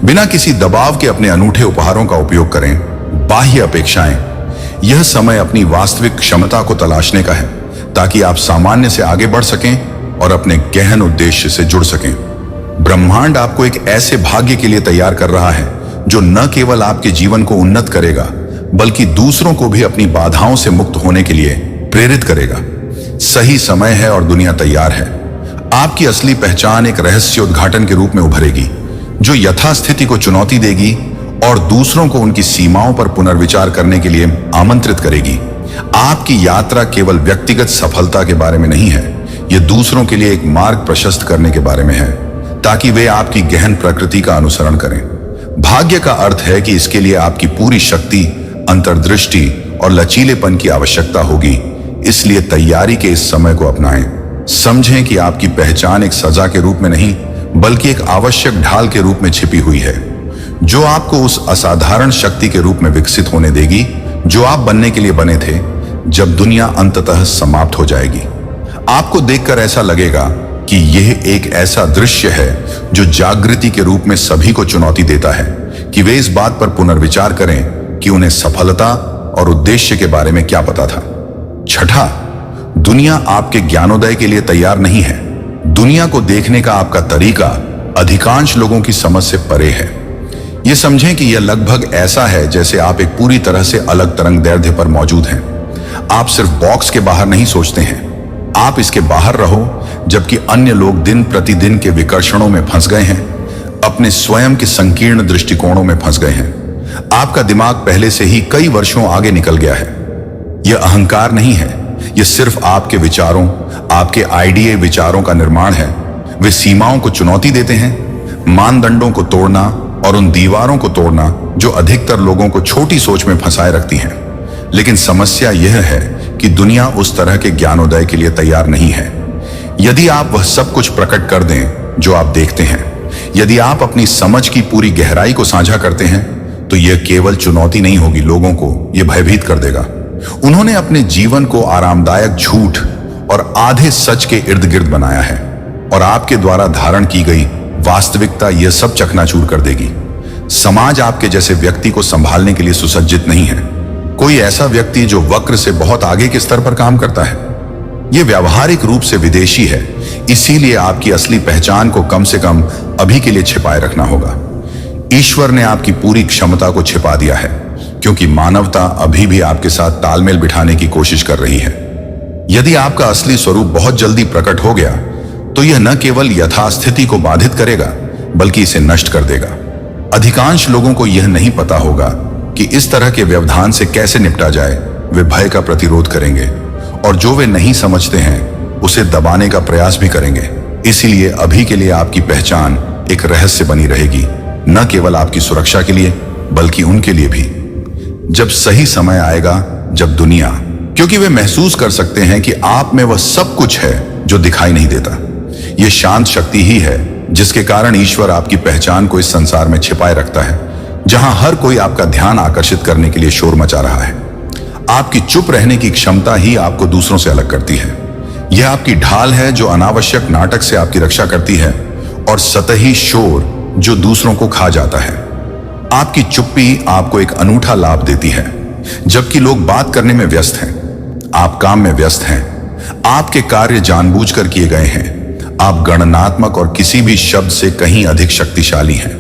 बिना किसी दबाव के अपने अनूठे उपहारों का उपयोग करें। बाह्य अपेक्षाएं, यह समय अपनी वास्तविक क्षमता को तलाशने का है, ताकि आप सामान्य से आगे बढ़ सकें और अपने गहन उद्देश्य से जुड़ सकें। ब्रह्मांड आपको एक ऐसे भाग्य के लिए तैयार कर रहा है जो न केवल आपके जीवन को उन्नत करेगा, बल्कि दूसरों को भी अपनी बाधाओं से मुक्त होने के लिए प्रेरित करेगा। सही समय है और दुनिया तैयार है। आपकी असली पहचान एक रहस्योद्घाटन के रूप में उभरेगी, जो यथास्थिति को चुनौती देगी और दूसरों को उनकी सीमाओं पर पुनर्विचार करने के लिए आमंत्रित करेगी। आपकी यात्रा केवल व्यक्तिगत सफलता के बारे में नहीं है, यह दूसरों के लिए एक मार्ग प्रशस्त करने के बारे में है, ताकि वे आपकी गहन प्रकृति का अनुसरण करें। भाग्य का अर्थ है कि इसके लिए आपकी पूरी शक्ति, अंतर्दृष्टि और लचीलेपन की आवश्यकता होगी। इसलिए तैयारी के इस समय को अपनाएं। समझें कि आपकी पहचान एक सजा के रूप में नहीं, बल्कि एक आवश्यक ढाल के रूप में छिपी हुई है, जो आपको उस असाधारण शक्ति के रूप में विकसित होने देगी जो आप बनने के लिए बने थे जब दुनिया अंततः समाप्त हो जाएगी। आपको देखकर ऐसा लगेगा कि यह एक ऐसा दृश्य है जो जागृति के रूप में सभी को चुनौती देता है कि वे इस बात पर पुनर्विचार करें कि उन्हें सफलता और उद्देश्य के बारे में क्या पता था। छठा, दुनिया आपके ज्ञानोदय के लिए तैयार नहीं है। दुनिया को देखने का आपका तरीका अधिकांश लोगों की समझ से परे है। यह समझें कि यह लगभग ऐसा है जैसे आप एक पूरी तरह से अलग तरंग दैर्ध्य पर मौजूद हैं। आप सिर्फ बॉक्स के बाहर नहीं सोचते हैं, आप इसके बाहर रहो, जबकि अन्य लोग दिन प्रतिदिन के विकर्षणों में फंस गए हैं, अपने स्वयं के संकीर्ण दृष्टिकोणों में फंस गए हैं। आपका दिमाग पहले से ही कई वर्षों आगे निकल गया है। यह अहंकार नहीं है, यह सिर्फ आपके विचारों, आपके आइडिया विचारों का निर्माण है। वे सीमाओं को चुनौती देते हैं, मानदंडों को तोड़ना और उन दीवारों को तोड़ना जो अधिकतर लोगों को छोटी सोच में फंसाए रखती हैं। लेकिन समस्या यह है कि दुनिया उस तरह के ज्ञानोदय के लिए तैयार नहीं है। यदि आप वह सब कुछ प्रकट कर दें जो आप देखते हैं, यदि आप अपनी समझ की पूरी गहराई को साझा करते हैं, तो यह केवल चुनौती नहीं होगी, लोगों को यह भयभीत कर देगा। उन्होंने अपने जीवन को आरामदायक झूठ और आधे सच के इर्द गिर्द बनाया है, और आपके द्वारा धारण की गई वास्तविकता यह सब चकनाचूर कर देगी। समाज आपके जैसे व्यक्ति को संभालने के लिए सुसज्जित नहीं है। कोई ऐसा व्यक्ति जो वक्र से बहुत आगे के स्तर पर काम करता है। यह व्यावहारिक रूप से विदेशी है, इसीलिए आपकी असली पहचान को कम से कम अभी के लिए छिपाए रखना होगा। ईश्वर ने आपकी पूरी क्षमता को छिपा दिया है, क्योंकि मानवता अभी भी आपके साथ तालमेल बिठाने की कोशिश कर रही है। यदि आपका असली स्वरूप बहुत जल्दी प्रकट हो गया, तो यह न केवल यथास्थिति को बाधित करेगा, बल्कि इसे नष्ट कर देगा। अधिकांश लोगों को यह नहीं पता होगा कि इस तरह के व्यवधान से कैसे निपटा जाए। वे भय का प्रतिरोध करेंगे, और जो वे नहीं समझते हैं उसे दबाने का प्रयास भी करेंगे। इसीलिए अभी के लिए आपकी पहचान एक रहस्य बनी रहेगी, न केवल आपकी सुरक्षा के लिए, बल्कि उनके लिए भी। जब सही समय आएगा, जब दुनिया, क्योंकि वे महसूस कर सकते हैं कि आप में वह सब कुछ है जो दिखाई नहीं देता। यह शांत शक्ति ही है जिसके कारण ईश्वर आपकी पहचान को इस संसार में छिपाए रखता है, जहां हर कोई आपका ध्यान आकर्षित करने के लिए शोर मचा रहा है। आपकी चुप रहने की क्षमता ही आपको दूसरों से अलग करती है। यह आपकी ढाल है जो अनावश्यक नाटक से आपकी रक्षा करती है और सतही शोर जो दूसरों को खा जाता है। आपकी चुप्पी आपको एक अनूठा लाभ देती है। जबकि लोग बात करने में व्यस्त हैं, आप काम में व्यस्त हैं। आपके कार्य जानबूझकर किए गए हैं। आप गणनात्मक और किसी भी शब्द से कहीं अधिक शक्तिशाली हैं।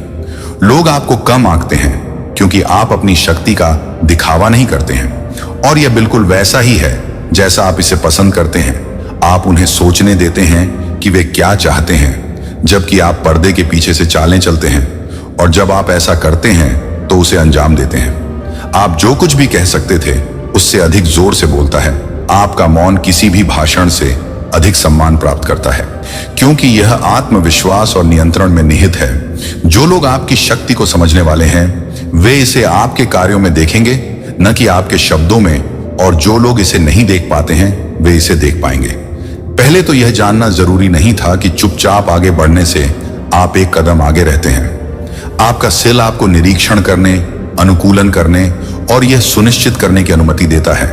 लोग आपको कम आंकते हैं क्योंकि आप अपनी शक्ति का दिखावा नहीं करते हैं, और यह बिल्कुल वैसा ही है जैसा आप इसे पसंद करते हैं। आप उन्हें सोचने देते हैं कि वे क्या चाहते हैं, जबकि आप पर्दे के पीछे से चालें चलते हैं, और जब आप ऐसा करते हैं तो उसे अंजाम देते हैं। आप जो कुछ भी कह सकते थे उससे अधिक जोर से बोलता है। आपका मौन किसी भी भाषण से अधिक सम्मान प्राप्त करता है, क्योंकि यह आत्मविश्वास और नियंत्रण में निहित है। जो लोग आपकी शक्ति को समझने वाले हैं वे इसे आपके कार्यों में देखेंगे, न कि आपके शब्दों में, और जो लोग इसे नहीं देख पाते हैं वे इसे देख पाएंगे। पहले तो यह जानना जरूरी नहीं था कि चुपचाप आगे बढ़ने से आप एक कदम आगे रहते हैं। आपका सिल आपको निरीक्षण करने, अनुकूलन करने और यह सुनिश्चित करने की अनुमति देता है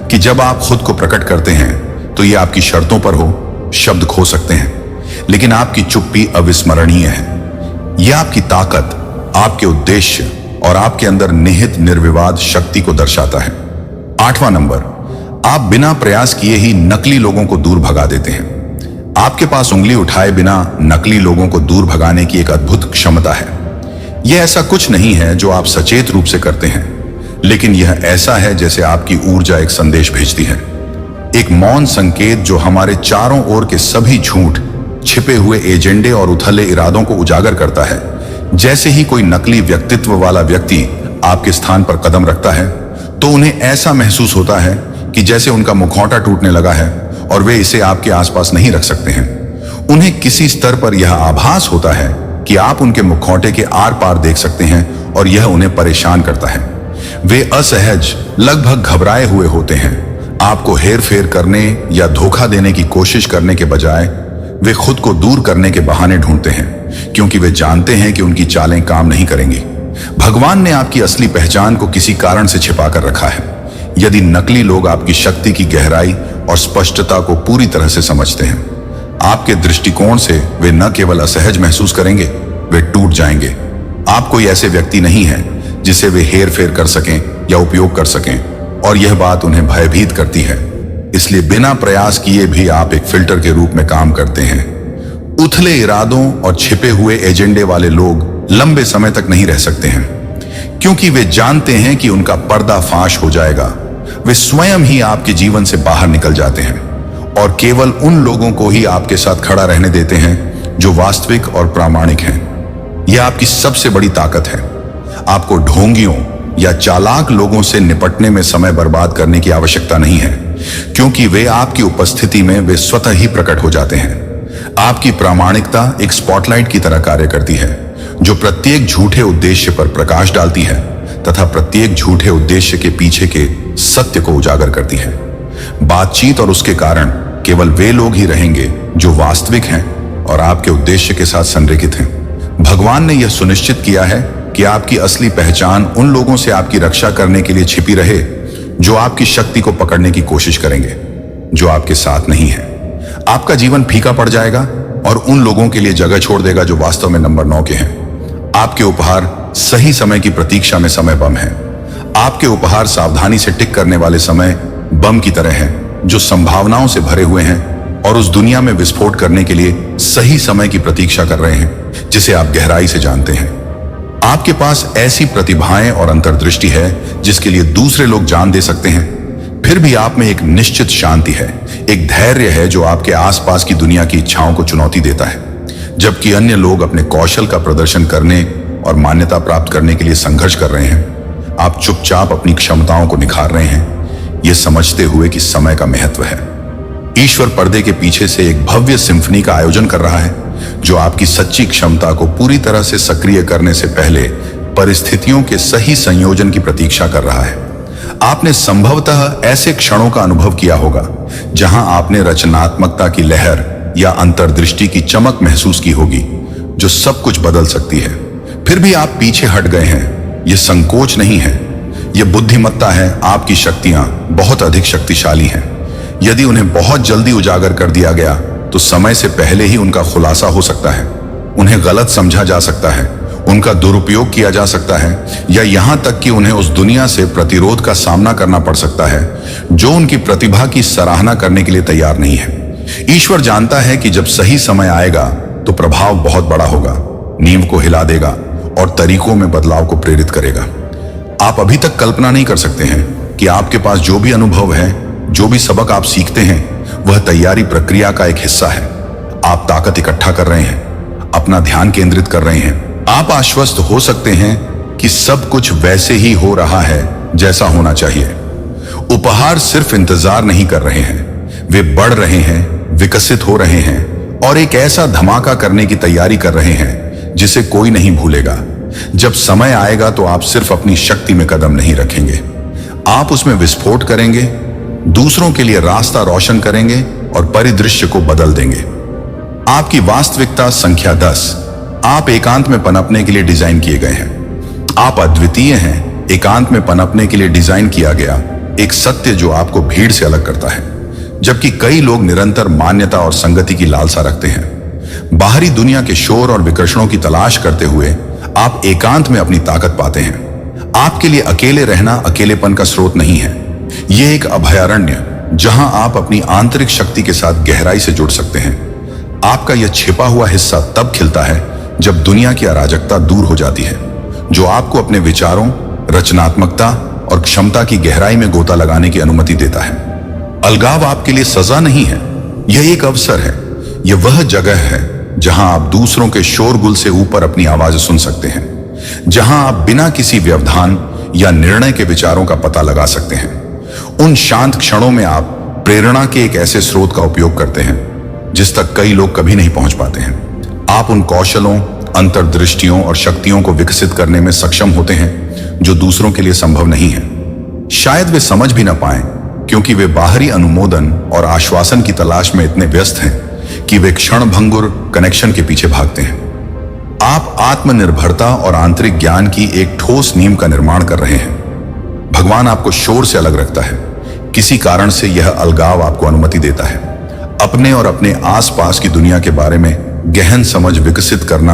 कि जब आप खुद को प्रकट करते हैं तो यह आपकी शर्तों पर हो। शब्द खो सकते हैं, लेकिन आपकी चुप्पी अविस्मरणीय है। यह आपकी ताकत, आपके उद्देश्य और आपके अंदर निहित निर्विवाद शक्ति को दर्शाता है। 8वां नंबर, आप बिना प्रयास किए ही नकली लोगों को दूर भगा देते हैं। आपके पास उंगली उठाए बिना नकली लोगों को दूर भगाने की एक अद्भुत क्षमता है। यह ऐसा कुछ नहीं है जो आप सचेत रूप से करते हैं, लेकिन यह ऐसा है जैसे आपकी ऊर्जा एक संदेश भेजती है, एक मौन संकेत जो हमारे चारों ओर के सभी झूठ, छिपे हुए एजेंडे और उथले इरादों को उजागर करता है। जैसे ही कोई नकली व्यक्तित्व वाला व्यक्ति आपके स्थान पर कदम रखता है तो उन्हें ऐसा महसूस होता है कि जैसे उनका मुखौटा टूटने लगा है और वे इसे आपके आसपास नहीं रख सकते हैं। उन्हें किसी स्तर पर यह आभास होता है कि आप उनके मुखौटे के आर पार देख सकते हैं, और यह उन्हें परेशान करता है। वे असहज, लगभग घबराए हुए होते हैं। आपको हेर फेर करने या धोखा देने की कोशिश करने के बजाय वे खुद को दूर करने के बहाने ढूंढते हैं, क्योंकि वे जानते हैं कि उनकी चालें काम नहीं करेंगी। भगवान ने आपकी असली पहचान को किसी कारण से छिपा कर रखा है। यदि नकली लोग आपकी शक्ति की गहराई और स्पष्टता को पूरी तरह से समझते हैं, आपके दृष्टिकोण से वे न केवल असहज महसूस करेंगे, वे टूट जाएंगे। आप कोई ऐसे व्यक्ति नहीं है जिसे वे हेर फेर कर सकें या उपयोग कर सकें, और यह बात उन्हें भयभीत करती है। इसलिए बिना प्रयास किए भी आप एक फिल्टर के रूप में काम करते हैं। उथले इरादों और छिपे हुए एजेंडे वाले लोग लंबे समय तक नहीं रह सकते हैं, क्योंकि वे जानते हैं कि उनका पर्दाफाश हो जाएगा। वे स्वयं ही आपके जीवन से बाहर निकल जाते हैं और केवल उन लोगों को ही आपके साथ खड़ा रहने देते हैं जो वास्तविक और प्रामाणिक हैं। यह आपकी सबसे बड़ी ताकत है। आपको ढोंगियों या चालाक लोगों से निपटने में समय बर्बाद करने की आवश्यकता नहीं है, क्योंकि वे आपकी उपस्थिति में वे स्वतः ही प्रकट हो जाते हैं। आपकी प्रामाणिकता एक स्पॉटलाइट की तरह कार्य करती है, जो प्रत्येक झूठे उद्देश्य पर प्रकाश डालती है तथा प्रत्येक झूठे उद्देश्य के पीछे के सत्य को उजागर करती है। बातचीत और उसके कारण केवल वे लोग ही रहेंगे जो वास्तविक हैं और आपके उद्देश्य के साथ संरेखित हैं। भगवान ने यह सुनिश्चित किया है कि आपकी असली पहचान उन लोगों से आपकी रक्षा करने के लिए छिपी रहे जो आपकी शक्ति को पकड़ने की कोशिश करेंगे, जो आपके साथ नहीं है। आपका जीवन फीका पड़ जाएगा और उन लोगों के लिए जगह छोड़ देगा जो वास्तव में नंबर 9 के हैं। आपके उपहार सही समय की प्रतीक्षा में समय बम है। आपके उपहार सावधानी से टिक करने वाले समय बम की तरह हैं, जो संभावनाओं से भरे हुए हैं और उस दुनिया में विस्फोट करने के लिए सही समय की प्रतीक्षा कर रहे हैं जिसे आप गहराई से जानते हैं। आपके पास ऐसी प्रतिभाएं और अंतर्दृष्टि है जिसके लिए दूसरे लोग जान दे सकते हैं। फिर भी आप में एक निश्चित शांति है, एक धैर्य है जो आपके आसपास की दुनिया की इच्छाओं को चुनौती देता है, जबकि अन्य लोग अपने कौशल का प्रदर्शन करने और मान्यता प्राप्त करने के लिए संघर्ष कर रहे हैं। आप चुपचाप अपनी क्षमताओं को निखार रहे हैं, यह समझते हुए कि समय का महत्व है। ईश्वर पर्दे के पीछे से एक भव्य सिम्फनी का आयोजन कर रहा है, जो आपकी सच्ची क्षमता को पूरी तरह से सक्रिय करने से पहले परिस्थितियों के सही संयोजन की प्रतीक्षा कर रहा है। आपने संभवतः ऐसे क्षणों का अनुभव किया होगा जहां आपने रचनात्मकता की लहर या अंतर्दृष्टि की चमक महसूस की होगी, जो सब कुछ बदल सकती है। फिर भी आप पीछे हट गए हैं। यह संकोच नहीं है, यह बुद्धिमत्ता है। आपकी शक्तियां बहुत अधिक शक्तिशाली हैं। यदि उन्हें बहुत जल्दी उजागर कर दिया गया तो समय से पहले ही उनका खुलासा हो सकता है। उन्हें गलत समझा जा सकता है, उनका दुरुपयोग किया जा सकता है, या यहां तक कि उन्हें उस दुनिया से प्रतिरोध का सामना करना पड़ सकता है जो उनकी प्रतिभा की सराहना करने के लिए तैयार नहीं है। ईश्वर जानता है कि जब सही समय आएगा तो प्रभाव बहुत बड़ा होगा, नींव को हिला देगा और तरीकों में बदलाव को प्रेरित करेगा। आप अभी तक कल्पना नहीं कर सकते हैं कि आपके पास जो भी अनुभव है, जो भी सबक आप सीखते हैं, वह तैयारी प्रक्रिया का एक हिस्सा है। आप ताकत इकट्ठा कर रहे हैं, अपना ध्यान केंद्रित कर रहे हैं। आप आश्वस्त हो सकते हैं कि सब कुछ वैसे ही हो रहा है जैसा होना चाहिए। उपहार सिर्फ इंतजार नहीं कर रहे हैं, वे बढ़ रहे हैं, विकसित हो रहे हैं और एक ऐसा धमाका करने की तैयारी कर रहे हैं जिसे कोई नहीं भूलेगा। जब समय आएगा तो आप सिर्फ अपनी शक्ति में कदम नहीं रखेंगे, आप उसमें विस्फोट करेंगे, दूसरों के लिए रास्ता रोशन करेंगे और परिदृश्य को बदल देंगे। आपकी वास्तविकता संख्या 10। आप एकांत में पनपने के लिए डिजाइन किए गए हैं। आप अद्वितीय हैं, एकांत में पनपने के लिए डिजाइन किया गया एक सत्य जो आपको भीड़ से अलग करता है। जबकि कई लोग निरंतर मान्यता और संगति की लालसा रखते हैं, बाहरी दुनिया के शोर और विकर्षणों की तलाश करते हुए आप एकांत में अपनी ताकत पाते हैं। आपके लिए अकेले रहना अकेलेपन का स्रोत नहीं है, यह एक अभयारण्य जहां आप अपनी आंतरिक शक्ति के साथ गहराई से जुड़ सकते हैं। आपका यह छिपा हुआ हिस्सा तब खिलता है जब दुनिया की अराजकता दूर हो जाती है, जो आपको अपने विचारों, रचनात्मकता और क्षमता की गहराई में गोता लगाने की अनुमति देता है। अलगाव आपके लिए सजा नहीं है, यह एक अवसर है। यह वह जगह है जहां आप दूसरों के शोरगुल से ऊपर अपनी आवाज सुन सकते हैं, जहां आप बिना किसी व्यवधान या निर्णय के विचारों का पता लगा सकते हैं। उन शांत क्षणों में आप प्रेरणा के एक ऐसे स्रोत का उपयोग करते हैं जिस तक कई लोग कभी नहीं पहुंच पाते हैं। आप उन कौशलों, अंतर्दृष्टियों और शक्तियों को विकसित करने में सक्षम होते हैं जो दूसरों के लिए संभव नहीं है। शायद वे समझ भी ना पाएं क्योंकि वे बाहरी अनुमोदन और आश्वासन की तलाश में इतने व्यस्त हैं कि वे क्षणभंगुर कनेक्शन के पीछे भागते हैं। आप आत्मनिर्भरता और आंतरिक ज्ञान की एक ठोस नींव का निर्माण कर रहे हैं। भगवान आपको शोर से अलग रखता है, किसी कारण से यह अलगाव आपको अनुमति देता है अपने और अपने आसपास की दुनिया के बारे में गहन समझ विकसित करना।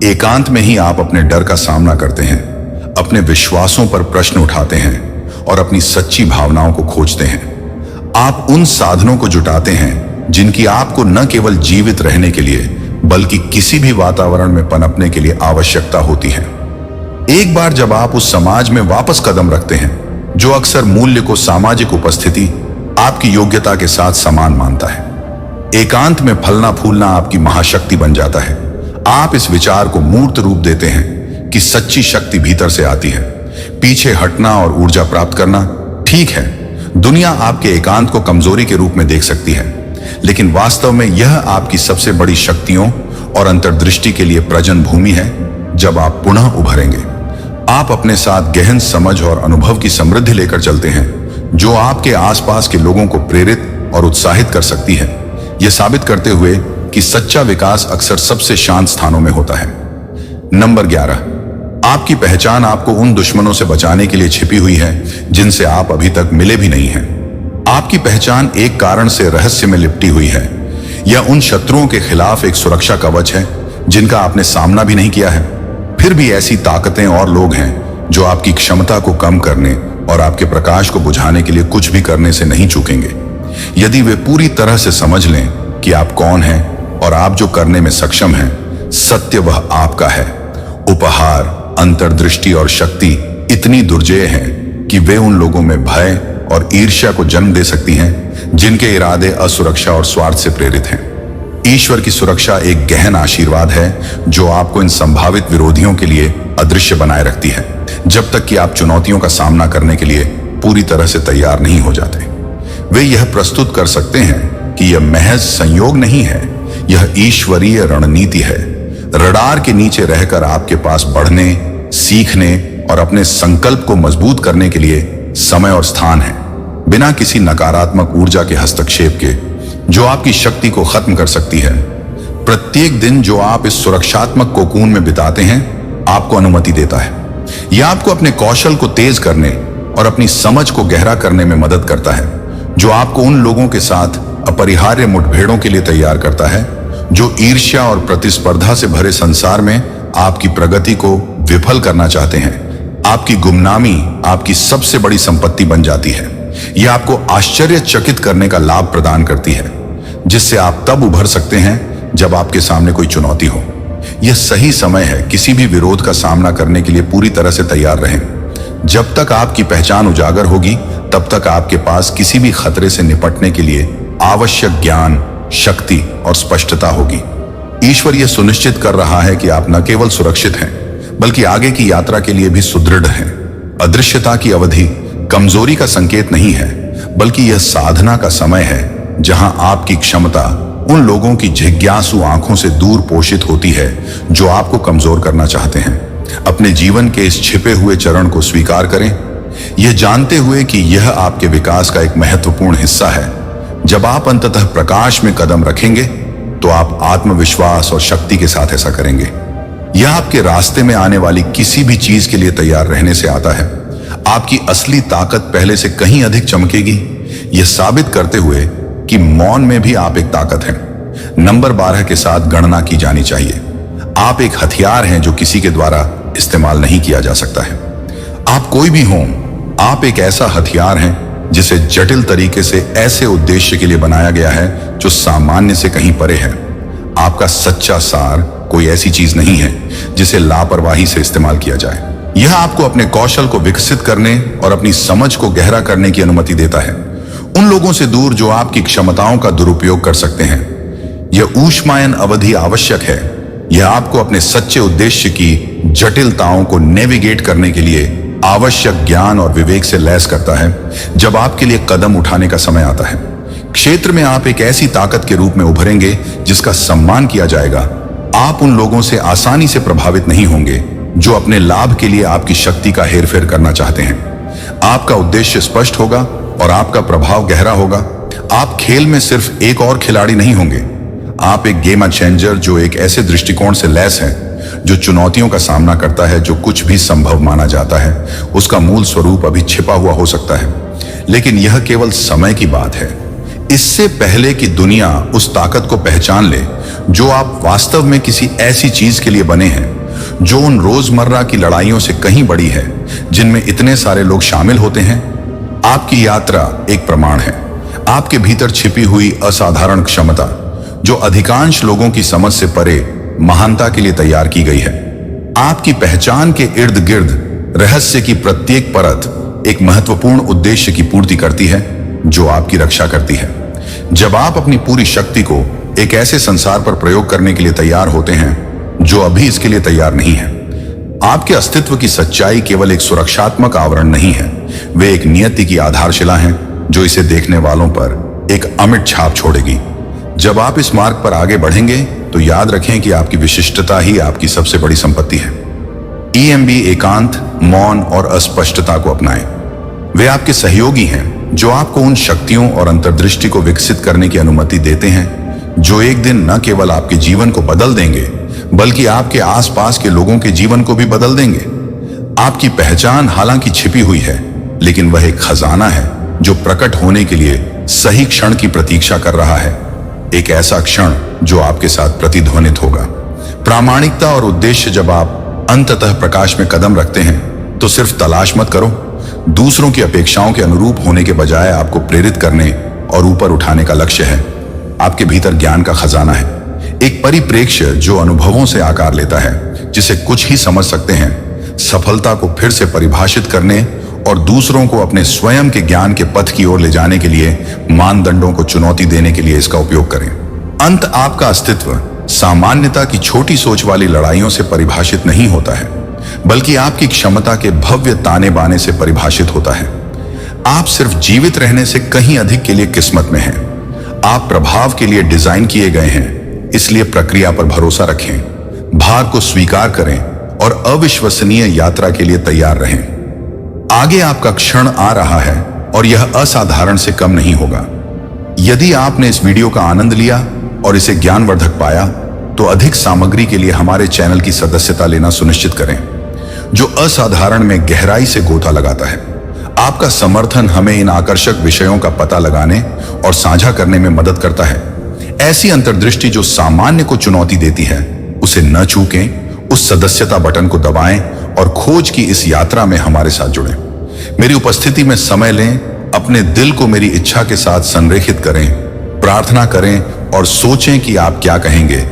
एकांत में ही आप अपने डर का सामना करते हैं, अपने विश्वासों पर प्रश्न उठाते हैं और अपनी सच्ची भावनाओं को खोजते हैं। आप उन साधनों को जुटाते हैं जिनकी आपको न केवल जीवित रहने के लिए बल्कि किसी भी वातावरण में पनपने के लिए आवश्यकता होती है। एक बार जब आप उस समाज में वापस कदम रखते हैं जो अक्सर मूल्य को सामाजिक उपस्थिति आपकी योग्यता के साथ समान मानता है, एकांत में फलना फूलना आपकी महाशक्ति बन जाता है। आप इस विचार को मूर्त रूप देते हैं कि सच्ची शक्ति भीतर से आती है। पीछे हटना और ऊर्जा प्राप्त करना, ठीक है, दुनिया आपके एकांत को कमजोरी के रूप में देख सकती है, लेकिन वास्तव में यह आपकी सबसे बड़ी शक्तियों और अंतर्दृष्टि के लिए प्रजन भूमि है। जब आप पुनः उभरेंगे, आप अपने साथ गहन समझ और अनुभव की समृद्धि लेकर चलते हैं जो आपके आसपास के लोगों को प्रेरित और उत्साहित कर सकती है, यह साबित करते हुए कि सच्चा विकास अक्सर सबसे शांत स्थानों में होता है। नंबर 11, आपकी पहचान आपको उन दुश्मनों से बचाने के लिए छिपी हुई है जिनसे आप अभी तक मिले भी नहीं हैं। आपकी पहचान एक कारण से रहस्य में लिपटी हुई है, या उन शत्रुओं के खिलाफ एक सुरक्षा कवच है जिनका आपने सामना भी नहीं किया है। फिर भी ऐसी ताकतें और लोग हैं जो आपकी क्षमता को कम करने और आपके प्रकाश को बुझाने के लिए कुछ भी करने से नहीं चूकेंगे, यदि वे पूरी तरह से समझ लें कि आप कौन हैं और आप जो करने में सक्षम हैं, सत्य वह आपका है। उपहार, अंतर्दृष्टि और शक्ति इतनी दुर्जेय हैं कि वे उन लोगों में भय और ईर्ष्या को जन्म दे सकती हैं जिनके इरादे असुरक्षा और स्वार्थ से प्रेरित हैं। ईश्वर की सुरक्षा एक गहन आशीर्वाद है जो आपको इन संभावित विरोधियों के लिए अदृश्य बनाए रखती है, जब तक कि आप चुनौतियों का सामना करने के लिए पूरी तरह से तैयार नहीं हो जाते। वे यह प्रस्तुत कर सकते हैं कि यह महज संयोग नहीं है, यह ईश्वरीय रणनीति है। रडार के नीचे रहकर आपके पास बढ़ने, सीखने और अपने संकल्प को मजबूत करने के लिए समय और स्थान है, बिना किसी नकारात्मक ऊर्जा के हस्तक्षेप के जो आपकी शक्ति को खत्म कर सकती है। प्रत्येक दिन जो आप इस सुरक्षात्मक कोकून में बिताते हैं आपको अनुमति देता है। यह आपको अपने कौशल को तेज करने और अपनी समझ को गहरा करने में मदद करता है। जो आपको उन लोगों के साथ अपरिहार्य मुठभेड़ों के लिए तैयार करता है जो ईर्ष्या और प्रतिस्पर्धा से भरे संसार में आपकी प्रगति को विफल करना चाहते हैं। आपकी गुमनामी आपकी सबसे बड़ी संपत्ति बन जाती है। यह आपको आश्चर्यचकित करने का लाभ प्रदान करती है, जिससे आप तब उभर सकते हैं जब आपके सामने कोई चुनौती हो। यह सही समय है किसी भी विरोध का सामना करने के लिए पूरी तरह से तैयार रहें। जब तक आपकी पहचान उजागर होगी, तब तक आपके पास किसी भी खतरे से निपटने के लिए आवश्यक ज्ञान, शक्ति और स्पष्टता होगी। ईश्वर यह सुनिश्चित कर रहा है कि आप न केवल सुरक्षित हैं, बल्कि आगे की यात्रा के लिए भी सुदृढ़ हैं। अदृश्यता की अवधि कमजोरी का संकेत नहीं है, बल्कि यह साधना का समय है, जहां आपकी क्षमता उन लोगों की जिज्ञासु आंखों से दूर पोषित होती है जो आपको कमजोर करना चाहते हैं। अपने जीवन के इस छिपे हुए चरण को स्वीकार करें, यह जानते हुए कि यह आपके विकास का एक महत्वपूर्ण हिस्सा है। जब आप अंततः प्रकाश में कदम रखेंगे, तो आप आत्मविश्वास और शक्ति के साथ ऐसा करेंगे। यह आपके रास्ते में आने वाली किसी भी चीज के लिए तैयार रहने से आता है। आपकी असली ताकत पहले से कहीं अधिक चमकेगी, यह साबित करते हुए कि मौन में भी आप एक ताकत हैं। नंबर 12 के साथ गणना की जानी चाहिए। आप एक हथियार हैं जो किसी के द्वारा इस्तेमाल नहीं किया जा सकता है। आप कोई भी हों, आप एक ऐसा हथियार हैं जिसे जटिल तरीके से ऐसे उद्देश्य के लिए बनाया गया है जो सामान्य से कहीं परे है। आपका सच्चा सार कोई ऐसी चीज नहीं है जिसे लापरवाही से इस्तेमाल किया जाए। यह आपको अपने कौशल को विकसित करने और अपनी समझ को गहरा करने की अनुमति देता है। उन लोगों से दूर जो आपकी क्षमताओं का दुरुपयोग कर सकते हैं। यह ऊष्मायन अवधि आवश्यक है। यह आपको अपने सच्चे उद्देश्य की जटिलताओं को नेविगेट करने के लिए आवश्यक ज्ञान और विवेक से लैस करता है। जब आपके लिए कदम उठाने का समय आता है, क्षेत्र में आप एक ऐसी ताकत के रूप में उभरेंगे जिसका सम्मान किया जाएगा। आप उन लोगों से आसानी से प्रभावित नहीं होंगे जो अपने लाभ के लिए आपकी शक्ति का हेरफेर करना चाहते हैं। आपका उद्देश्य स्पष्ट होगा और आपका प्रभाव गहरा होगा। आप खेल में सिर्फ एक और खिलाड़ी नहीं होंगे, आप एक गेम चेंजर जो एक ऐसे दृष्टिकोण से लैस है जो चुनौतियों का सामना करता है। जो कुछ भी संभव माना जाता है उसका मूल स्वरूप अभी छिपा हुआ हो सकता है, लेकिन यह केवल समय की बात है। इससे पहले कि दुनिया उस ताकत को पहचान ले जो आप वास्तव में किसी ऐसी चीज के लिए बने हैं जो उन रोजमर्रा की लड़ाइयों से कहीं बड़ी है जिनमें इतने सारे लोग शामिल होते हैं। आपकी यात्रा एक प्रमाण है, आपके भीतर छिपी हुई असाधारण क्षमता जो अधिकांश लोगों की समझ से परे महानता के लिए तैयार की गई है। आपकी पहचान के इर्द गिर्द रहस्य की प्रत्येक परत एक महत्वपूर्ण उद्देश्य की पूर्ति करती है जो आपकी रक्षा करती है। जब आप अपनी पूरी शक्ति को एक ऐसे संसार पर प्रयोग करने के लिए तैयार होते हैं जो अभी इसके लिए तैयार नहीं है, आपके अस्तित्व की सच्चाई केवल एक सुरक्षात्मक आवरण नहीं है, वे एक नियति की आधारशिला हैं जो इसे देखने वालों पर एक अमिट छाप छोड़ेगी। जब आप इस मार्ग पर आगे बढ़ेंगे तो याद रखें कि आपकी विशिष्टता ही आपकी सबसे बड़ी संपत्ति है। EMB एकांत, मौन और अस्पष्टता को अपनाएं। वे आपके सहयोगी हैं जो आपको उन शक्तियों और अंतर्दृष्टि को विकसित करने की अनुमति देते हैं जो एक दिन न केवल आपके जीवन को बदल देंगे बल्कि आपके आसपास के लोगों के जीवन को भी बदल देंगे। आपकी पहचान हालांकि छिपी हुई है, लेकिन वह एक खजाना है जो प्रकट होने के लिए सही क्षण की प्रतीक्षा कर रहा है। एक ऐसा क्षण जो आपके साथ प्रतिध्वनित होगा। प्रामाणिकता और उद्देश्य जब आप अंततः प्रकाश में कदम रखते हैं तो सिर्फ तलाश मत करो, दूसरों की अपेक्षाओं के अनुरूप होने के बजाय आपको प्रेरित करने और ऊपर उठाने का लक्ष्य है। आपके भीतर ज्ञान का खजाना है, एक परिप्रेक्ष्य जो अनुभवों से आकार लेता है, जिसे कुछ ही समझ सकते हैं। सफलता को फिर से परिभाषित करने और दूसरों को अपने स्वयं के ज्ञान के पथ की ओर ले जाने के लिए मानदंडों को चुनौती देने के लिए इसका उपयोग करें। अंत आपका अस्तित्व सामान्यता की छोटी सोच वाली लड़ाइयों से परिभाषित नहीं होता है, बल्कि आपकी क्षमता के भव्य ताने बाने से परिभाषित होता है। आप सिर्फ जीवित रहने से कहीं अधिक के लिए किस्मत में हैं। आप प्रभाव के लिए डिजाइन किए गए हैं, इसलिए प्रक्रिया पर भरोसा रखें, भार को स्वीकार करें और अविश्वसनीय यात्रा के लिए तैयार रहें। आगे आपका क्षण आ रहा है और यह असाधारण से कम नहीं होगा। यदि आपने इस वीडियो का आनंद लिया और इसे ज्ञानवर्धक पाया तो अधिक सामग्री के लिए हमारे चैनल की सदस्यता लेना सुनिश्चित करें, जो असाधारण में गहराई से गोता लगाता है। आपका समर्थन हमें इन आकर्षक विषयों का पता लगाने और साझा करने में मदद करता है। ऐसी अंतर्दृष्टि जो सामान्य को चुनौती देती है, उसे न चूकें, उस सदस्यता बटन को दबाएं और खोज की इस यात्रा में हमारे साथ जुड़ें। मेरी उपस्थिति में समय लें, अपने दिल को मेरी इच्छा के साथ संरेखित करें, प्रार्थना करें और सोचें कि आप क्या कहेंगे।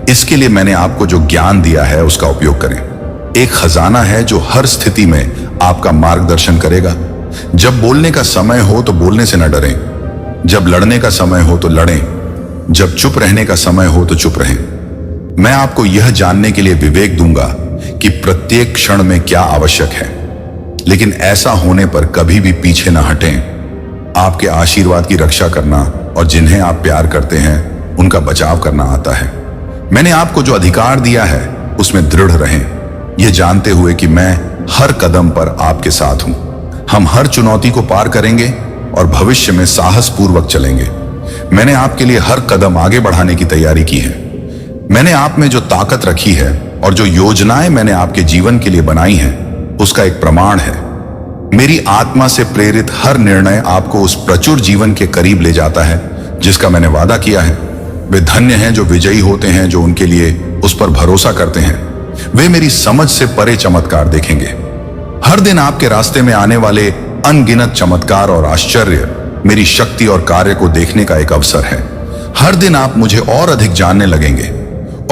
इसके लिए मैंने आपको जो ज्ञान दिया है उसका उपयोग करें। एक खजाना है जो हर स्थिति में आपका मार्गदर्शन करेगा। जब बोलने का समय हो तो बोलने से न डरें, जब लड़ने का समय हो तो लड़ें, जब चुप रहने का समय हो तो चुप रहें। मैं आपको यह जानने के लिए विवेक दूंगा कि प्रत्येक क्षण में क्या आवश्यक है, लेकिन ऐसा होने पर कभी भी पीछे न हटें। आपके आशीर्वाद की रक्षा करना और जिन्हें आप प्यार करते हैं उनका बचाव करना आता है। मैंने आपको जो अधिकार दिया है उसमें दृढ़ रहें, यह जानते हुए कि मैं हर कदम पर आपके साथ हूं। हम हर चुनौती को पार करेंगे और भविष्य में साहसपूर्वक चलेंगे। मैंने आपके लिए हर कदम आगे बढ़ाने की तैयारी की है। मैंने आप में जो ताकत रखी है और जो योजनाएं मैंने आपके जीवन के लिए बनाई हैं, उसका एक प्रमाण है। मेरी आत्मा से प्रेरित हर निर्णय आपको उस प्रचुर जीवन के करीब ले जाता है जिसका मैंने वादा किया है। वे धन्य हैं जो विजयी होते हैं, जो उनके लिए उस पर भरोसा करते हैं। वे मेरी समझ से परे चमत्कार देखेंगे। हर दिन आपके रास्ते में आने वाले अनगिनत चमत्कार और आश्चर्य मेरी शक्ति और कार्य को देखने का एक अवसर है। हर दिन आप मुझे और अधिक जानने लगेंगे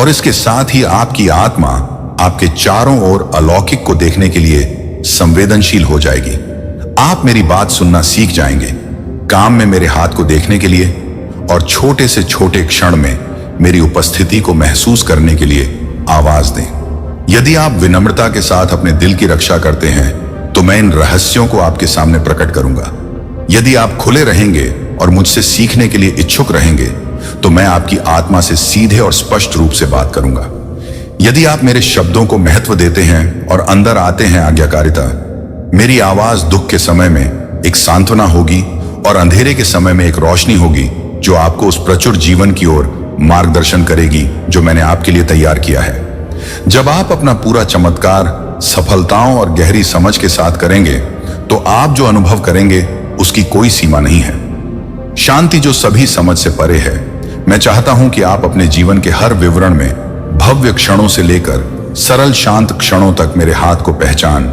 और इसके साथ ही आपकी आत्मा आपके चारों ओर अलौकिक को देखने के लिए संवेदनशील हो जाएगी। आप मेरी बात सुनना सीख जाएंगे, काम में मेरे हाथ को देखने के लिए और छोटे से छोटे क्षण में मेरी उपस्थिति को महसूस करने के लिए आवाज दें। यदि आप विनम्रता के साथ अपने दिल की रक्षा करते हैं तो मैं इन रहस्यों को आपके सामने प्रकट करूंगा। यदि आप खुले रहेंगे और मुझसे सीखने के लिए इच्छुक रहेंगे तो मैं आपकी आत्मा से सीधे और स्पष्ट रूप से बात करूंगा। यदि आप मेरे शब्दों को महत्व देते हैं और अंदर आते हैं आज्ञाकारिता, मेरी आवाज दुख के समय में एक सांत्वना होगी और अंधेरे के समय में एक रोशनी होगी जो आपको उस प्रचुर जीवन की ओर मार्गदर्शन करेगी जो मैंने आपके लिए तैयार किया है। जब आप अपना पूरा चमत्कार सफलताओं और गहरी समझ के साथ करेंगे तो आप जो अनुभव करेंगे उसकी कोई सीमा नहीं है। शांति जो सभी समझ से परे है। मैं चाहता हूं कि आप अपने जीवन के हर विवरण में भव्य क्षणों से लेकर सरल शांत क्षणों तक मेरे हाथ को पहचान